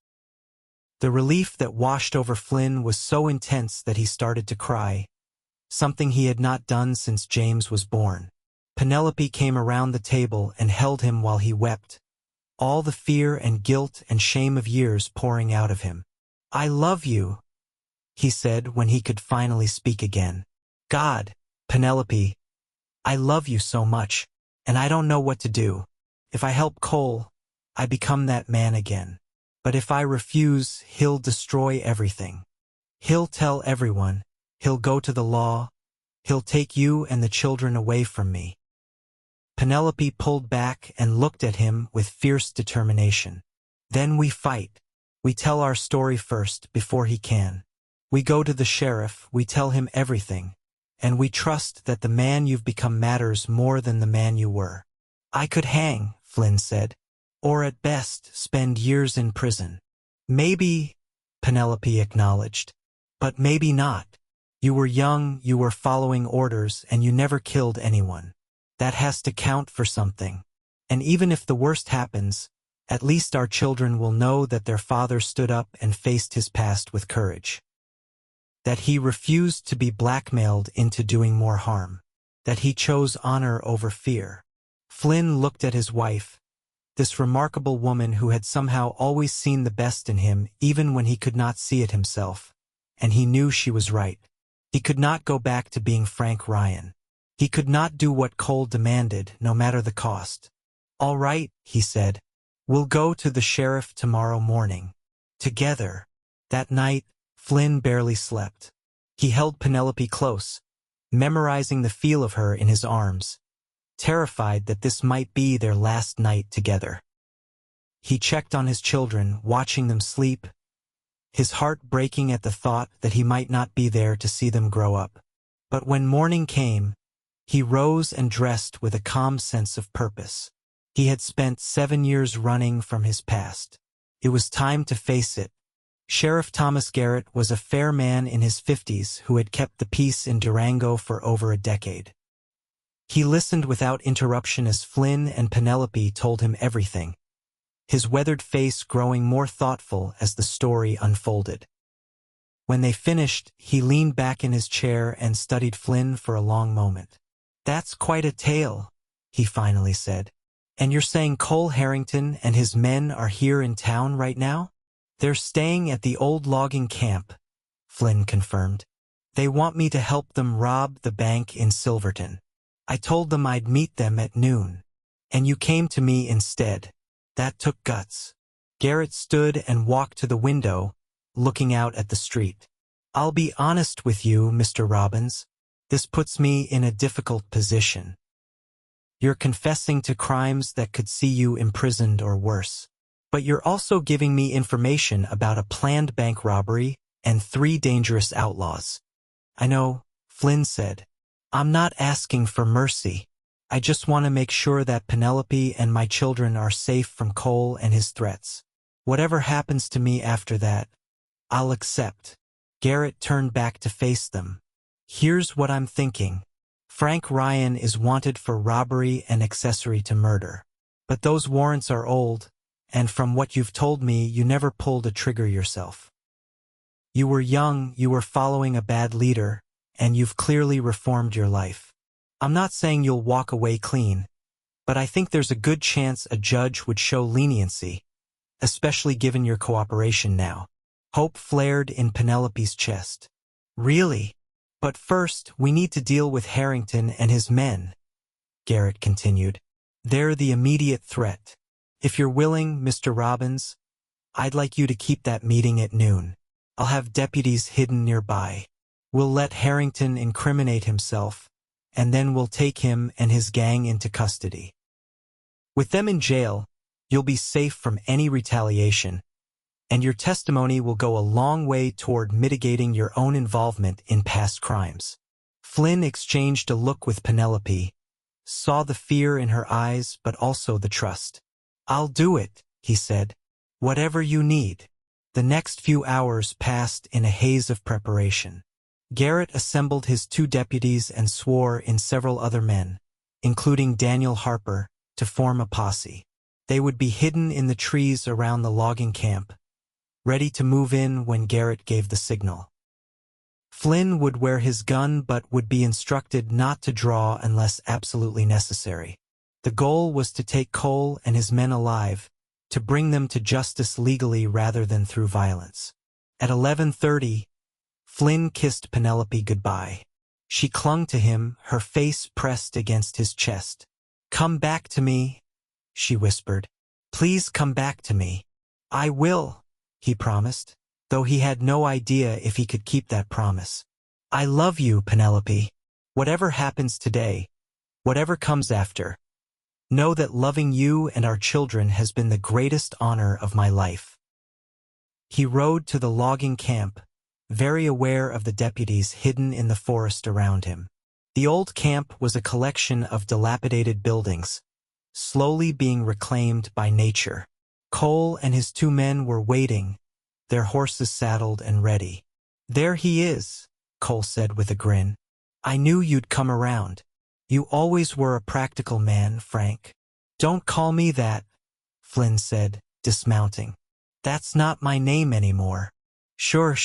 The relief that washed over Flynn was so intense that he started to cry, something he had not done since James was born. Penelope came around the table and held him while he wept, all the fear and guilt and shame of years pouring out of him. "I love you," he said when he could finally speak again. "God, Penelope, I love you so much, and I don't know what to do. If I help Cole, I become that man again. But if I refuse, he'll destroy everything. He'll tell everyone, he'll go to the law, he'll take you and the children away from me." Penelope pulled back and looked at him with fierce determination. "Then we fight. We tell our story first, before he can. We go to the sheriff, we tell him everything, and we trust that the man you've become matters more than the man you were." "I could hang," Flynn said, "or at best spend years in prison." "Maybe," Penelope acknowledged, "but maybe not. You were young, you were following orders, and you never killed anyone. That has to count for something. And even if the worst happens, at least our children will know that their father stood up and faced his past with courage. That he refused to be blackmailed into doing more harm. That he chose honor over fear." Flynn looked at his wife, this remarkable woman who had somehow always seen the best in him even when he could not see it himself, and he knew she was right. He could not go back to being Frank Ryan. He could not do what Cole demanded, no matter the cost. "All right," he said. "We'll go to the sheriff tomorrow morning. Together." That night, Flynn barely slept. He held Penelope close, memorizing the feel of her in his arms, terrified that this might be their last night together. He checked on his children, watching them sleep, his heart breaking at the thought that he might not be there to see them grow up. But when morning came, he rose and dressed with a calm sense of purpose. He had spent 7 years running from his past. It was time to face it. Sheriff Thomas Garrett was a fair man in his 50s who had kept the peace in Durango for over a decade. He listened without interruption as Flynn and Penelope told him everything, his weathered face growing more thoughtful as the story unfolded. When they finished, he leaned back in his chair and studied Flynn for a long moment. "That's quite a tale," he finally said. "And you're saying Cole Harrington and his men are here in town right now?" "They're staying at the old logging camp," Flynn confirmed. "They want me to help them rob the bank in Silverton. I told them I'd meet them at noon. And you came to me instead. That took guts." Garrett stood and walked to the window, looking out at the street. "I'll be honest with you, Mr. Robbins. This puts me in a difficult position. You're confessing to crimes that could see you imprisoned or worse. But you're also giving me information about a planned bank robbery and 3 dangerous outlaws." "I know," Flynn said. "I'm not asking for mercy. I just want to make sure that Penelope and my children are safe from Cole and his threats. Whatever happens to me after that, I'll accept." Garrett turned back to face them. "Here's what I'm thinking. Frank Ryan is wanted for robbery and accessory to murder. But those warrants are old, and from what you've told me, you never pulled a trigger yourself. You were young, you were following a bad leader, and you've clearly reformed your life. I'm not saying you'll walk away clean, but I think there's a good chance a judge would show leniency, especially given your cooperation now." Hope flared in Penelope's chest. "Really? But first, we need to deal with Harrington and his men," Garrett continued. "They're the immediate threat. If you're willing, Mr. Robbins, I'd like you to keep that meeting at noon. I'll have deputies hidden nearby. We'll let Harrington incriminate himself, and then we'll take him and his gang into custody. With them in jail, you'll be safe from any retaliation, and your testimony will go a long way toward mitigating your own involvement in past crimes." Flynn exchanged a look with Penelope, saw the fear in her eyes but also the trust. "I'll do it," he said. "Whatever you need." The next few hours passed in a haze of preparation. Garrett assembled his 2 deputies and swore in several other men, including Daniel Harper, to form a posse. They would be hidden in the trees around the logging camp, ready to move in when Garrett gave the signal. Flynn would wear his gun but would be instructed not to draw unless absolutely necessary. The goal was to take Cole and his men alive, to bring them to justice legally rather than through violence. At 11:30, Flynn kissed Penelope goodbye. She clung to him, her face pressed against his chest. "Come back to me," she whispered. "Please come back to me." "I will," he promised, though he had no idea if he could keep that promise. "I love you, Penelope. Whatever happens today, whatever comes after, know that loving you and our children has been the greatest honor of my life." He rode to the logging camp, very aware of the deputies hidden in the forest around him. The old camp was a collection of dilapidated buildings, slowly being reclaimed by nature. Cole and his 2 men were waiting, their horses saddled and ready. "There he is," Cole said with a grin. "I knew you'd come around. You always were a practical man, Frank." "Don't call me that," Flynn said, dismounting. "That's not my name anymore." Sure.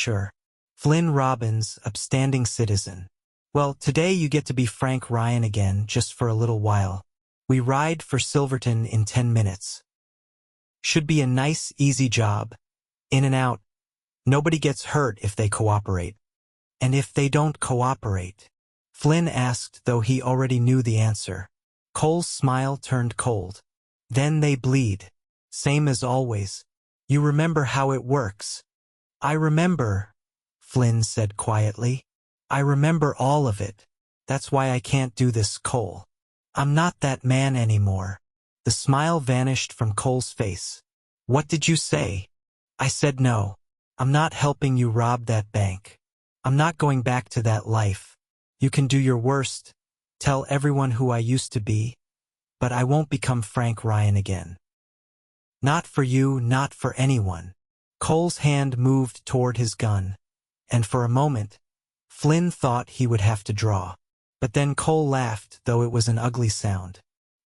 Flynn Robbins, upstanding citizen. "Well, today you get to be Frank Ryan again, just for a little while. We ride for Silverton in 10 minutes. Should be a nice, easy job. In and out. Nobody gets hurt if they cooperate." "And if they don't cooperate?" Flynn asked, though he already knew the answer. Cole's smile turned cold. "Then they bleed. Same as always. You remember how it works." "I remember," Flynn said quietly. "I remember all of it. That's why I can't do this, Cole. I'm not that man anymore." The smile vanished from Cole's face. "What did you say?" "I said no. I'm not helping you rob that bank. I'm not going back to that life. You can do your worst, tell everyone who I used to be, but I won't become Frank Ryan again." Not for you, not for anyone. Cole's hand moved toward his gun, and for a moment, Flynn thought he would have to draw. But then Cole laughed, though it was an ugly sound.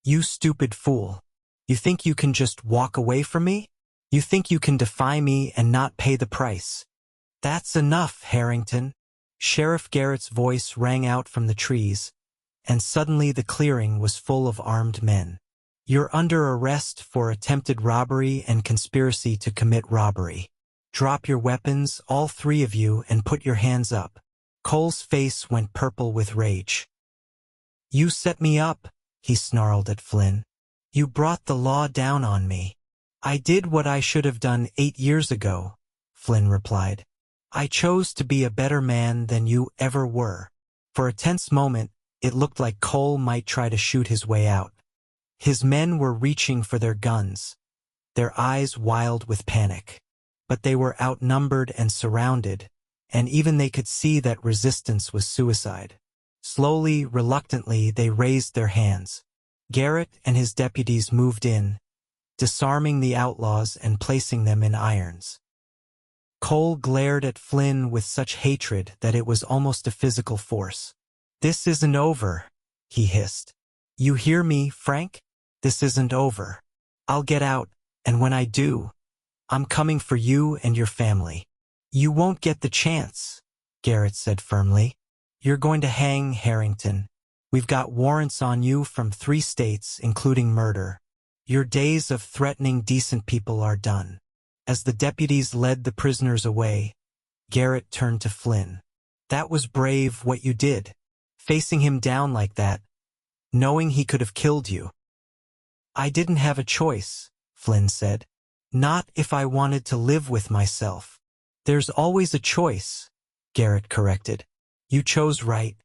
You stupid fool. You think you can just walk away from me? You think you can defy me and not pay the price? That's enough, Harrington. Sheriff Garrett's voice rang out from the trees, and suddenly the clearing was full of armed men. You're under arrest for attempted robbery and conspiracy to commit robbery. Drop your weapons, all three of you, and put your hands up. Cole's face went purple with rage. You set me up, he snarled at Flynn. You brought the law down on me. I did what I should have done 8 years ago, Flynn replied. I chose to be a better man than you ever were. For a tense moment, it looked like Cole might try to shoot his way out. His men were reaching for their guns, their eyes wild with panic. But they were outnumbered and surrounded, and even they could see that resistance was suicide. Slowly, reluctantly, they raised their hands. Garrett and his deputies moved in, disarming the outlaws and placing them in irons. Cole glared at Flynn with such hatred that it was almost a physical force. This isn't over, he hissed. You hear me, Frank? This isn't over. I'll get out, and when I do, I'm coming for you and your family. You won't get the chance, Garrett said firmly. You're going to hang, Harrington. We've got warrants on you from 3 states, including murder. Your days of threatening decent people are done. As the deputies led the prisoners away, Garrett turned to Flynn. That was brave what you did, facing him down like that, knowing he could have killed you. I didn't have a choice, Flynn said. Not if I wanted to live with myself. There's always a choice, Garrett corrected. You chose right.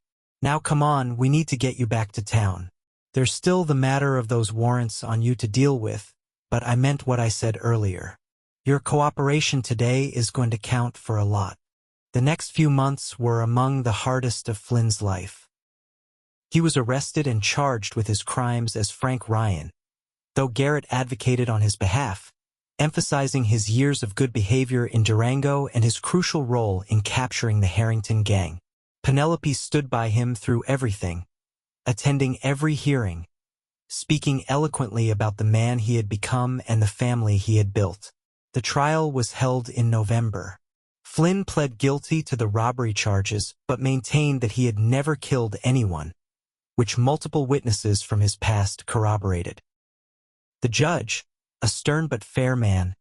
Now come on, we need to get you back to town. There's still the matter of those warrants on you to deal with, but I meant what I said earlier. Your cooperation today is going to count for a lot. The next few months were among the hardest of Flynn's life. He was arrested and charged with his crimes as Frank Ryan, though Garrett advocated on his behalf, emphasizing his years of good behavior in Durango and his crucial role in capturing the Harrington gang. Penelope stood by him through everything, attending every hearing, speaking eloquently about the man he had become and the family he had built. The trial was held in November. Flynn pled guilty to the robbery charges but maintained that he had never killed anyone, which multiple witnesses from his past corroborated. The judge, a stern but fair man,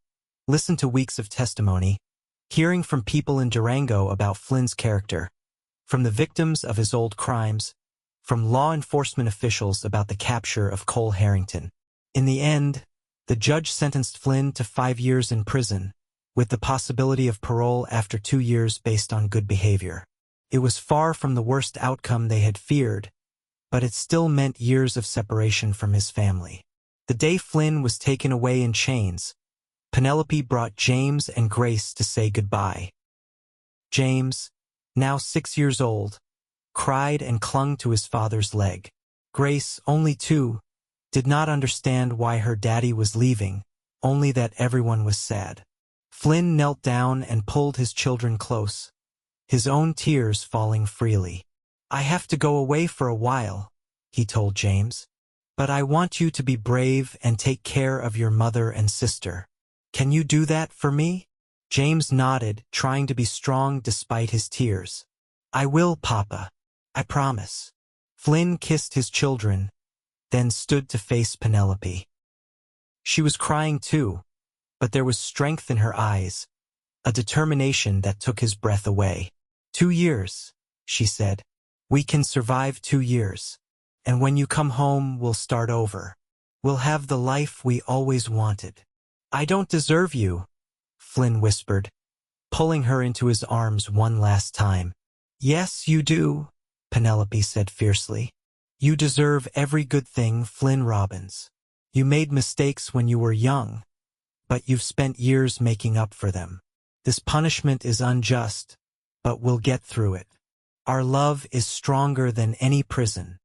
listened to weeks of testimony, hearing from people in Durango about Flynn's character, from the victims of his old crimes, from law enforcement officials about the capture of Cole Harrington. In the end, the judge sentenced Flynn to 5 years in prison, with the possibility of parole after 2 years based on good behavior. It was far from the worst outcome they had feared, but it still meant years of separation from his family. The day Flynn was taken away in chains, Penelope brought James and Grace to say goodbye. James, now 6 years old, cried and clung to his father's leg. Grace, only 2, did not understand why her daddy was leaving, only that everyone was sad. Flynn knelt down and pulled his children close, his own tears falling freely. I have to go away for a while, he told James. But I want you to be brave and take care of your mother and sister. Can you do that for me? James nodded, trying to be strong despite his tears. I will, Papa. I promise. Flynn kissed his children, then stood to face Penelope. She was crying too, but there was strength in her eyes, a determination that took his breath away. 2 years, she said. We can survive 2 years. And when you come home, we'll start over. We'll have the life we always wanted. I don't deserve you, Flynn whispered, pulling her into his arms one last time. Yes, you do, Penelope said fiercely. You deserve every good thing, Flynn Robbins. You made mistakes when you were young, but you've spent years making up for them. This punishment is unjust, but we'll get through it. Our love is stronger than any prison.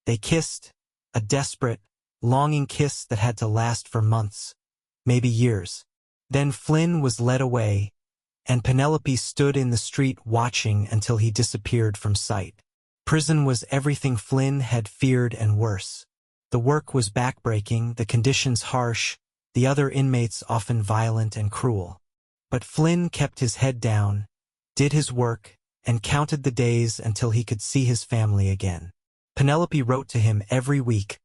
They kissed, a desperate, longing kiss that had to last for months. maybe years. Then Flynn was led away, and Penelope stood in the street watching until he disappeared from sight. Prison was everything Flynn had feared and worse. The work was backbreaking, the conditions harsh, the other inmates often violent and cruel. But Flynn kept his head down, did his work, and counted the days until he could see his family again. Penelope wrote to him every week,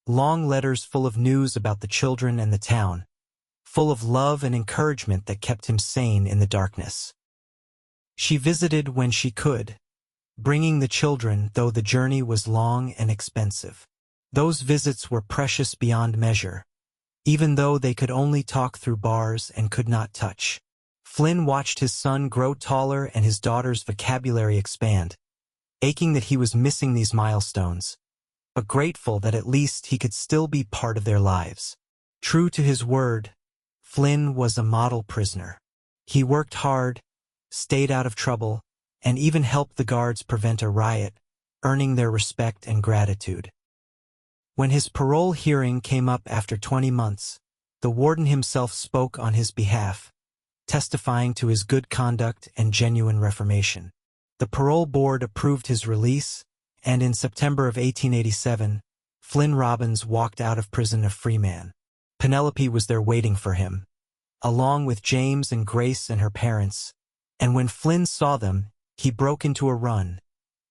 long letters full of news about the children and the town, full of love and encouragement that kept him sane in the darkness. She visited when she could, bringing the children, though the journey was long and expensive. Those visits were precious beyond measure, even though they could only talk through bars and could not touch. Flynn watched his son grow taller and his daughter's vocabulary expand, aching that he was missing these milestones, but grateful that at least he could still be part of their lives. True to his word, Flynn was a model prisoner. He worked hard, stayed out of trouble, and even helped the guards prevent a riot, earning their respect and gratitude. When his parole hearing came up after 20 months, the warden himself spoke on his behalf, testifying to his good conduct and genuine reformation. The parole board approved his release, and in September of 1887, Flynn Robbins walked out of prison a free man. Penelope was there waiting for him, along with James and Grace and her parents, and when Flynn saw them, he broke into a run,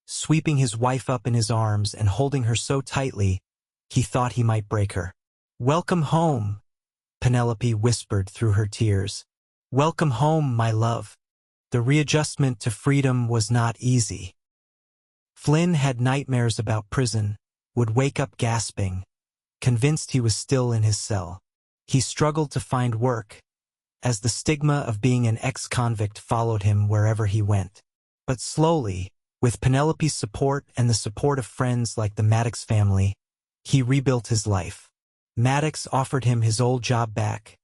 sweeping his wife up in his arms and holding her so tightly, he thought he might break her. "Welcome home," Penelope whispered through her tears. "Welcome home, my love." The readjustment to freedom was not easy. Flynn had nightmares about prison, would wake up gasping, convinced he was still in his cell. He struggled to find work, as the stigma of being an ex-convict followed him wherever he went. But slowly, with Penelope's support and the support of friends like the Maddox family, he rebuilt his life. Maddox offered him his old job back,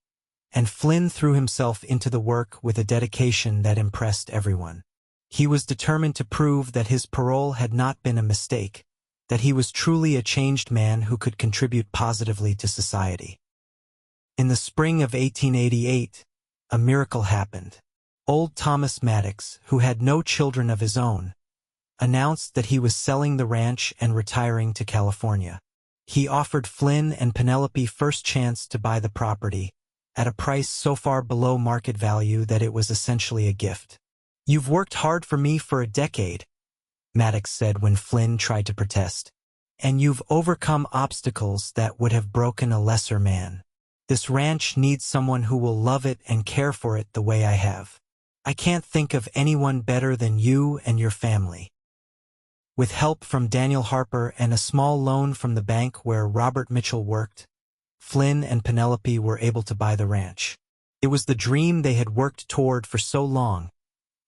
and Flynn threw himself into the work with a dedication that impressed everyone. He was determined to prove that his parole had not been a mistake, that he was truly a changed man who could contribute positively to society. In the spring of 1888, a miracle happened. Old Thomas Maddox, who had no children of his own, announced that he was selling the ranch and retiring to California. He offered Flynn and Penelope first chance to buy the property, at a price so far below market value that it was essentially a gift. "You've worked hard for me for a decade," Maddox said when Flynn tried to protest, "and you've overcome obstacles that would have broken a lesser man. This ranch needs someone who will love it and care for it the way I have. I can't think of anyone better than you and your family." With help from Daniel Harper and a small loan from the bank where Robert Mitchell worked, Flynn and Penelope were able to buy the ranch. It was the dream they had worked toward for so long,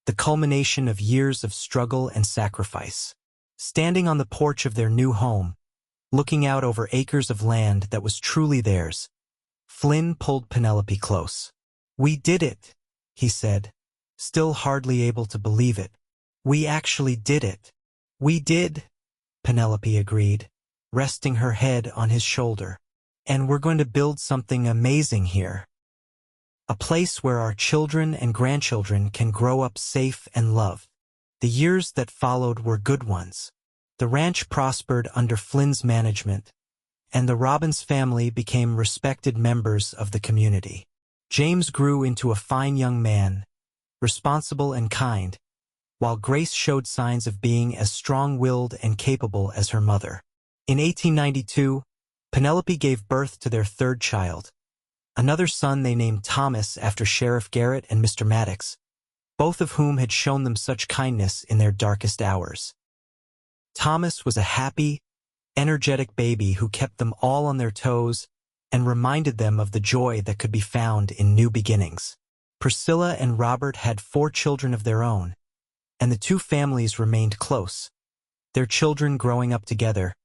the culmination of years of struggle and sacrifice. Standing on the porch of their new home, looking out over acres of land that was truly theirs, Flynn pulled Penelope close. "We did it," he said, still hardly able to believe it. "We actually did it." "We did," Penelope agreed, resting her head on his shoulder. "And we're going to build something amazing here. A place where our children and grandchildren can grow up safe and loved." The years that followed were good ones. The ranch prospered under Flynn's management, and the Robbins family became respected members of the community. James grew into a fine young man, responsible and kind, while Grace showed signs of being as strong-willed and capable as her mother. In 1892, Penelope gave birth to their third child, another son they named Thomas after Sheriff Garrett and Mr. Maddox, both of whom had shown them such kindness in their darkest hours. Thomas was a happy, energetic baby who kept them all on their toes and reminded them of the joy that could be found in new beginnings. Priscilla and Robert had 4 children of their own, and the two families remained close, their children growing up together,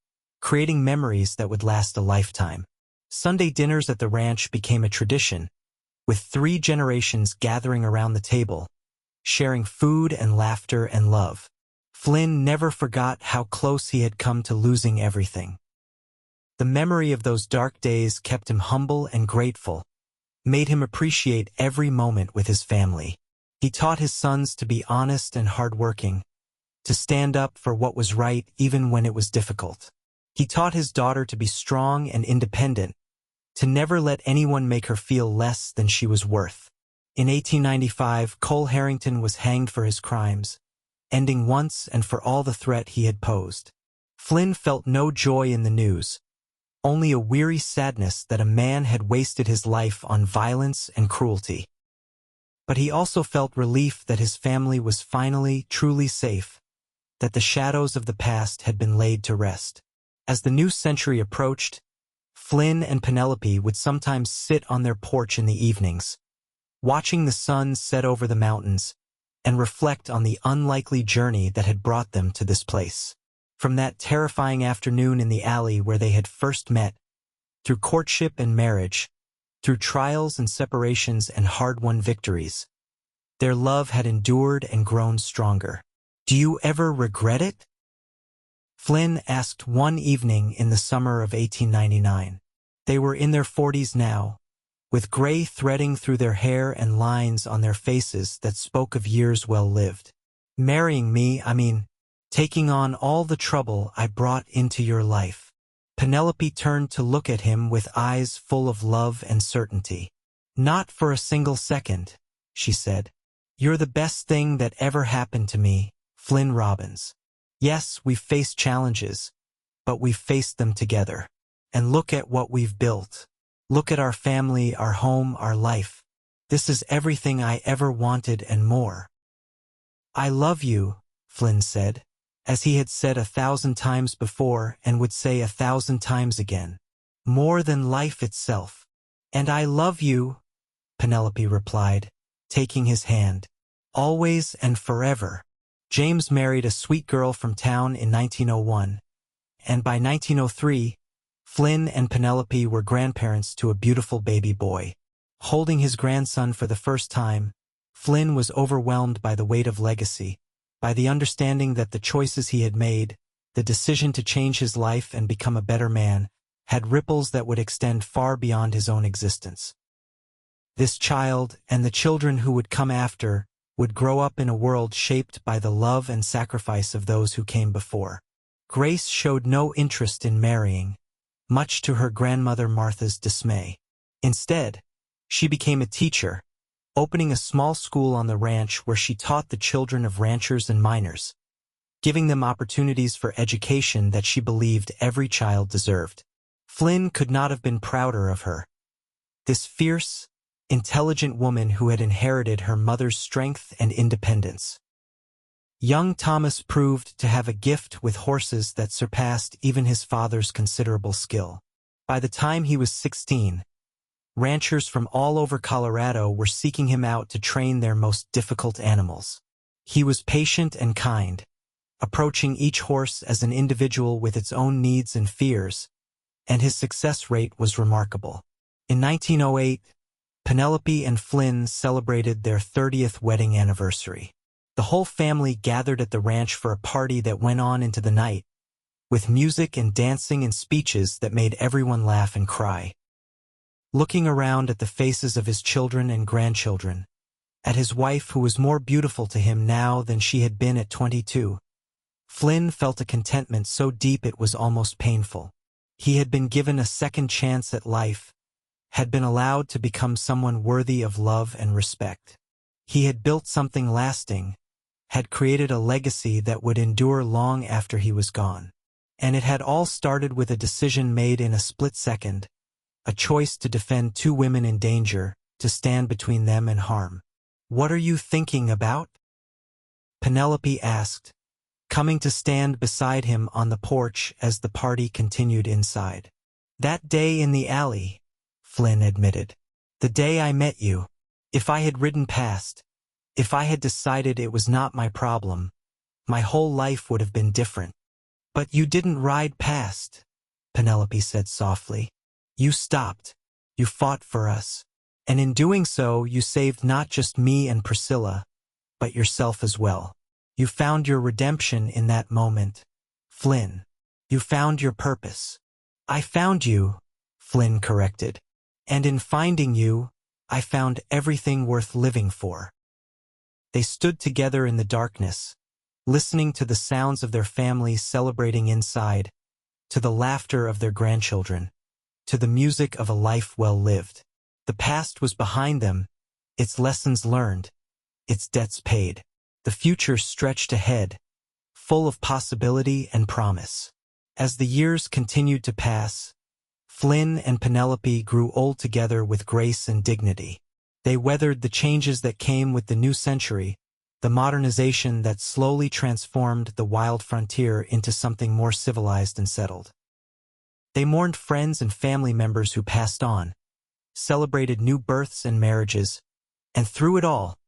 creating memories that would last a lifetime. Sunday dinners at the ranch became a tradition, with 3 generations gathering around the table, sharing food and laughter and love. Flynn never forgot how close he had come to losing everything. The memory of those dark days kept him humble and grateful, made him appreciate every moment with his family. He taught his sons to be honest and hardworking, to stand up for what was right even when it was difficult. He taught his daughter to be strong and independent, to never let anyone make her feel less than she was worth. In 1895, Cole Harrington was hanged for his crimes, ending once and for all the threat he had posed. Flynn felt no joy in the news, only a weary sadness that a man had wasted his life on violence and cruelty. But he also felt relief that his family was finally truly safe, that the shadows of the past had been laid to rest. As the new century approached, Flynn and Penelope would sometimes sit on their porch in the evenings, watching the sun set over the mountains, and reflect on the unlikely journey that had brought them to this place. From that terrifying afternoon in the alley where they had first met, through courtship and marriage, through trials and separations and hard-won victories, their love had endured and grown stronger. "Do you ever regret it?" Flynn asked one evening in the summer of 1899. They were in their 40s now, with gray threading through their hair and lines on their faces that spoke of years well lived. "Marrying me, taking on all the trouble I brought into your life." Penelope turned to look at him with eyes full of love and certainty. "Not for a single second," she said. "You're the best thing that ever happened to me, Flynn Robbins. Yes, we've faced challenges, but we've faced them together. And look at what we've built. Look at our family, our home, our life. This is everything I ever wanted and more." "I love you," Flynn said, as he had said 1,000 times before and would say 1,000 times again. "More than life itself." "And I love you," Penelope replied, taking his hand. "Always and forever." James married a sweet girl from town in 1901, and by 1903, Flynn and Penelope were grandparents to a beautiful baby boy. Holding his grandson for the first time, Flynn was overwhelmed by the weight of legacy, by the understanding that the choices he had made, the decision to change his life and become a better man, had ripples that would extend far beyond his own existence. This child, and the children who would come after, would grow up in a world shaped by the love and sacrifice of those who came before. Grace showed no interest in marrying, much to her grandmother Martha's dismay. Instead, she became a teacher, opening a small school on the ranch where she taught the children of ranchers and miners, giving them opportunities for education that she believed every child deserved. Flynn could not have been prouder of her. This fierce, intelligent woman who had inherited her mother's strength and independence. Young Thomas proved to have a gift with horses that surpassed even his father's considerable skill. By the time he was 16, ranchers from all over Colorado were seeking him out to train their most difficult animals. He was patient and kind, approaching each horse as an individual with its own needs and fears, and his success rate was remarkable. In 1908, Penelope and Flynn celebrated their 30th wedding anniversary. The whole family gathered at the ranch for a party that went on into the night, with music and dancing and speeches that made everyone laugh and cry. Looking around at the faces of his children and grandchildren, at his wife who was more beautiful to him now than she had been at 22, Flynn felt a contentment so deep it was almost painful. He had been given a second chance at life, had been allowed to become someone worthy of love and respect. He had built something lasting, had created a legacy that would endure long after he was gone. And it had all started with a decision made in a split second, a choice to defend two women in danger, to stand between them and harm. "What are you thinking about?" Penelope asked, coming to stand beside him on the porch as the party continued inside. "That day in the alley," Flynn admitted. "The day I met you. If I had ridden past, if I had decided it was not my problem, my whole life would have been different." "But you didn't ride past," Penelope said softly. "You stopped. You fought for us. And in doing so, you saved not just me and Priscilla, but yourself as well. You found your redemption in that moment, Flynn. You found your purpose." "I found you," Flynn corrected. "And in finding you, I found everything worth living for." They stood together in the darkness, listening to the sounds of their family celebrating inside, to the laughter of their grandchildren, to the music of a life well lived. The past was behind them, its lessons learned, its debts paid. The future stretched ahead, full of possibility and promise. As the years continued to pass, Flynn and Penelope grew old together with grace and dignity. They weathered the changes that came with the new century, the modernization that slowly transformed the wild frontier into something more civilized and settled. They mourned friends and family members who passed on, celebrated new births and marriages, and through it all,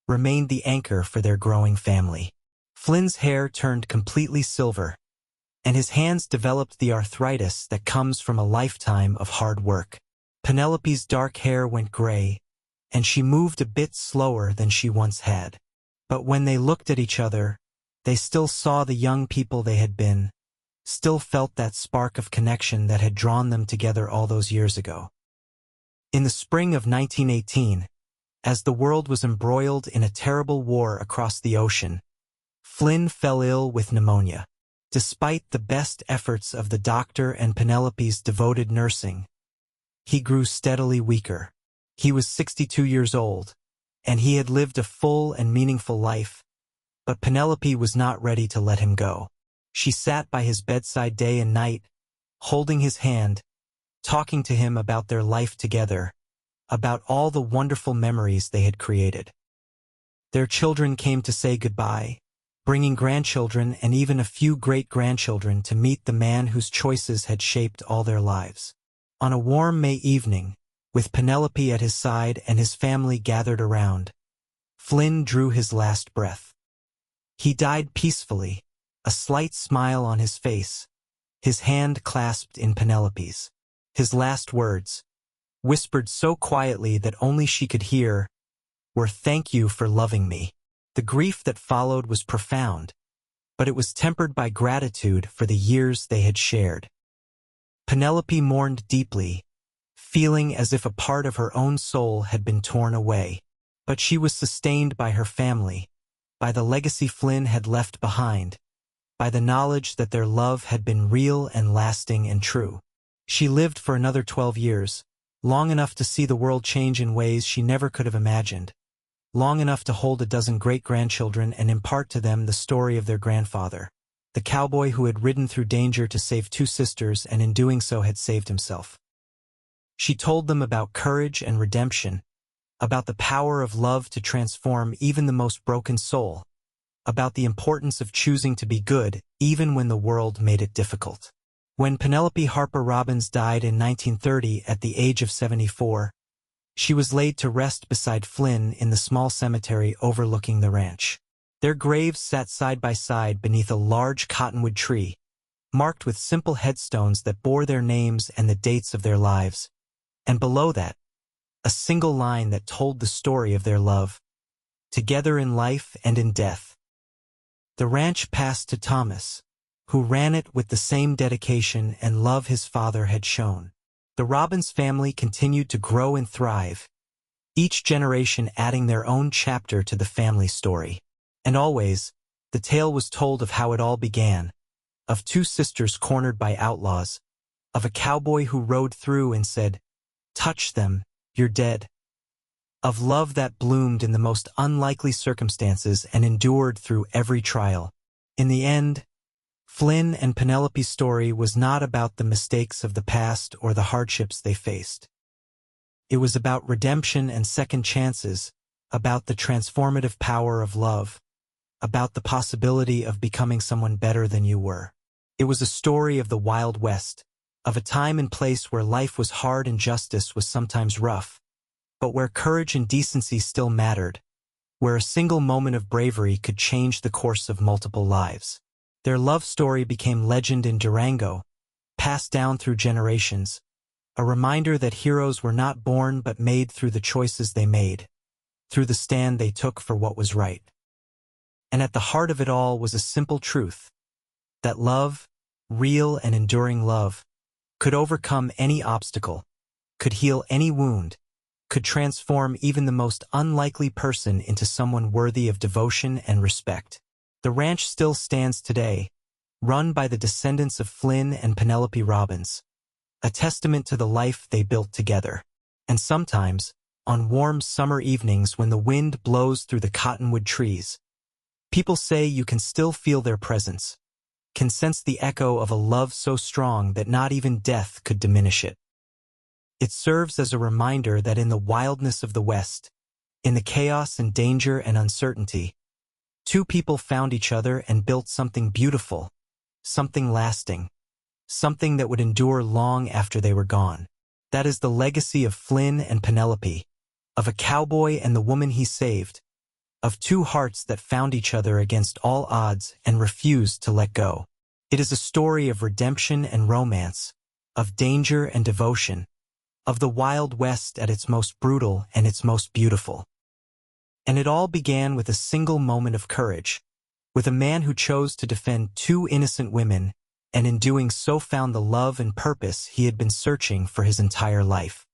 remained the anchor for their growing family. Flynn's hair turned completely silver, and his hands developed the arthritis that comes from a lifetime of hard work. Penelope's dark hair went gray, and she moved a bit slower than she once had. But when they looked at each other, they still saw the young people they had been, still felt that spark of connection that had drawn them together all those years ago. In the spring of 1918, as the world was embroiled in a terrible war across the ocean, Flynn fell ill with pneumonia. Despite the best efforts of the doctor and Penelope's devoted nursing, he grew steadily weaker. He was 62 years old, and he had lived a full and meaningful life, but Penelope was not ready to let him go. She sat by his bedside day and night, holding his hand, talking to him about their life together, about all the wonderful memories they had created. Their children came to say goodbye, bringing grandchildren and even a few great-grandchildren to meet the man whose choices had shaped all their lives. On a warm May evening, with Penelope at his side and his family gathered around, Flynn drew his last breath. He died peacefully, a slight smile on his face, his hand clasped in Penelope's. His last words, whispered so quietly that only she could hear, were "Thank you for loving me." The grief that followed was profound, but it was tempered by gratitude for the years they had shared. Penelope mourned deeply, feeling as if a part of her own soul had been torn away. But she was sustained by her family, by the legacy Flynn had left behind, by the knowledge that their love had been real and lasting and true. She lived for another 12 years, long enough to see the world change in ways she never could have imagined, long enough to hold a dozen great-grandchildren and impart to them the story of their grandfather, the cowboy who had ridden through danger to save 2 sisters and in doing so had saved himself. She told them about courage and redemption, about the power of love to transform even the most broken soul, about the importance of choosing to be good even when the world made it difficult. When Penelope Harper Robbins died in 1930 at the age of 74, she was laid to rest beside Flynn in the small cemetery overlooking the ranch. Their graves sat side by side beneath a large cottonwood tree, marked with simple headstones that bore their names and the dates of their lives, and below that, a single line that told the story of their love, together in life and in death. The ranch passed to Thomas, who ran it with the same dedication and love his father had shown. The Robbins family continued to grow and thrive, each generation adding their own chapter to the family story. And always, the tale was told of how it all began, of 2 sisters cornered by outlaws, of a cowboy who rode through and said, "Touch them, you're dead," of love that bloomed in the most unlikely circumstances and endured through every trial. In the end, Flynn and Penelope's story was not about the mistakes of the past or the hardships they faced. It was about redemption and second chances, about the transformative power of love, about the possibility of becoming someone better than you were. It was a story of the Wild West, of a time and place where life was hard and justice was sometimes rough, but where courage and decency still mattered, where a single moment of bravery could change the course of multiple lives. Their love story became legend in Durango, passed down through generations, a reminder that heroes were not born but made through the choices they made, through the stand they took for what was right. And at the heart of it all was a simple truth, that love, real and enduring love, could overcome any obstacle, could heal any wound, could transform even the most unlikely person into someone worthy of devotion and respect. The ranch still stands today, run by the descendants of Flynn and Penelope Robbins, a testament to the life they built together. And sometimes, on warm summer evenings when the wind blows through the cottonwood trees, people say you can still feel their presence, can sense the echo of a love so strong that not even death could diminish it. It serves as a reminder that in the wildness of the West, in the chaos and danger and uncertainty, two people found each other and built something beautiful, something lasting, something that would endure long after they were gone. That is the legacy of Flynn and Penelope, of a cowboy and the woman he saved, of two hearts that found each other against all odds and refused to let go. It is a story of redemption and romance, of danger and devotion, of the Wild West at its most brutal and its most beautiful. And it all began with a single moment of courage, with a man who chose to defend two innocent women and in doing so found the love and purpose he had been searching for his entire life.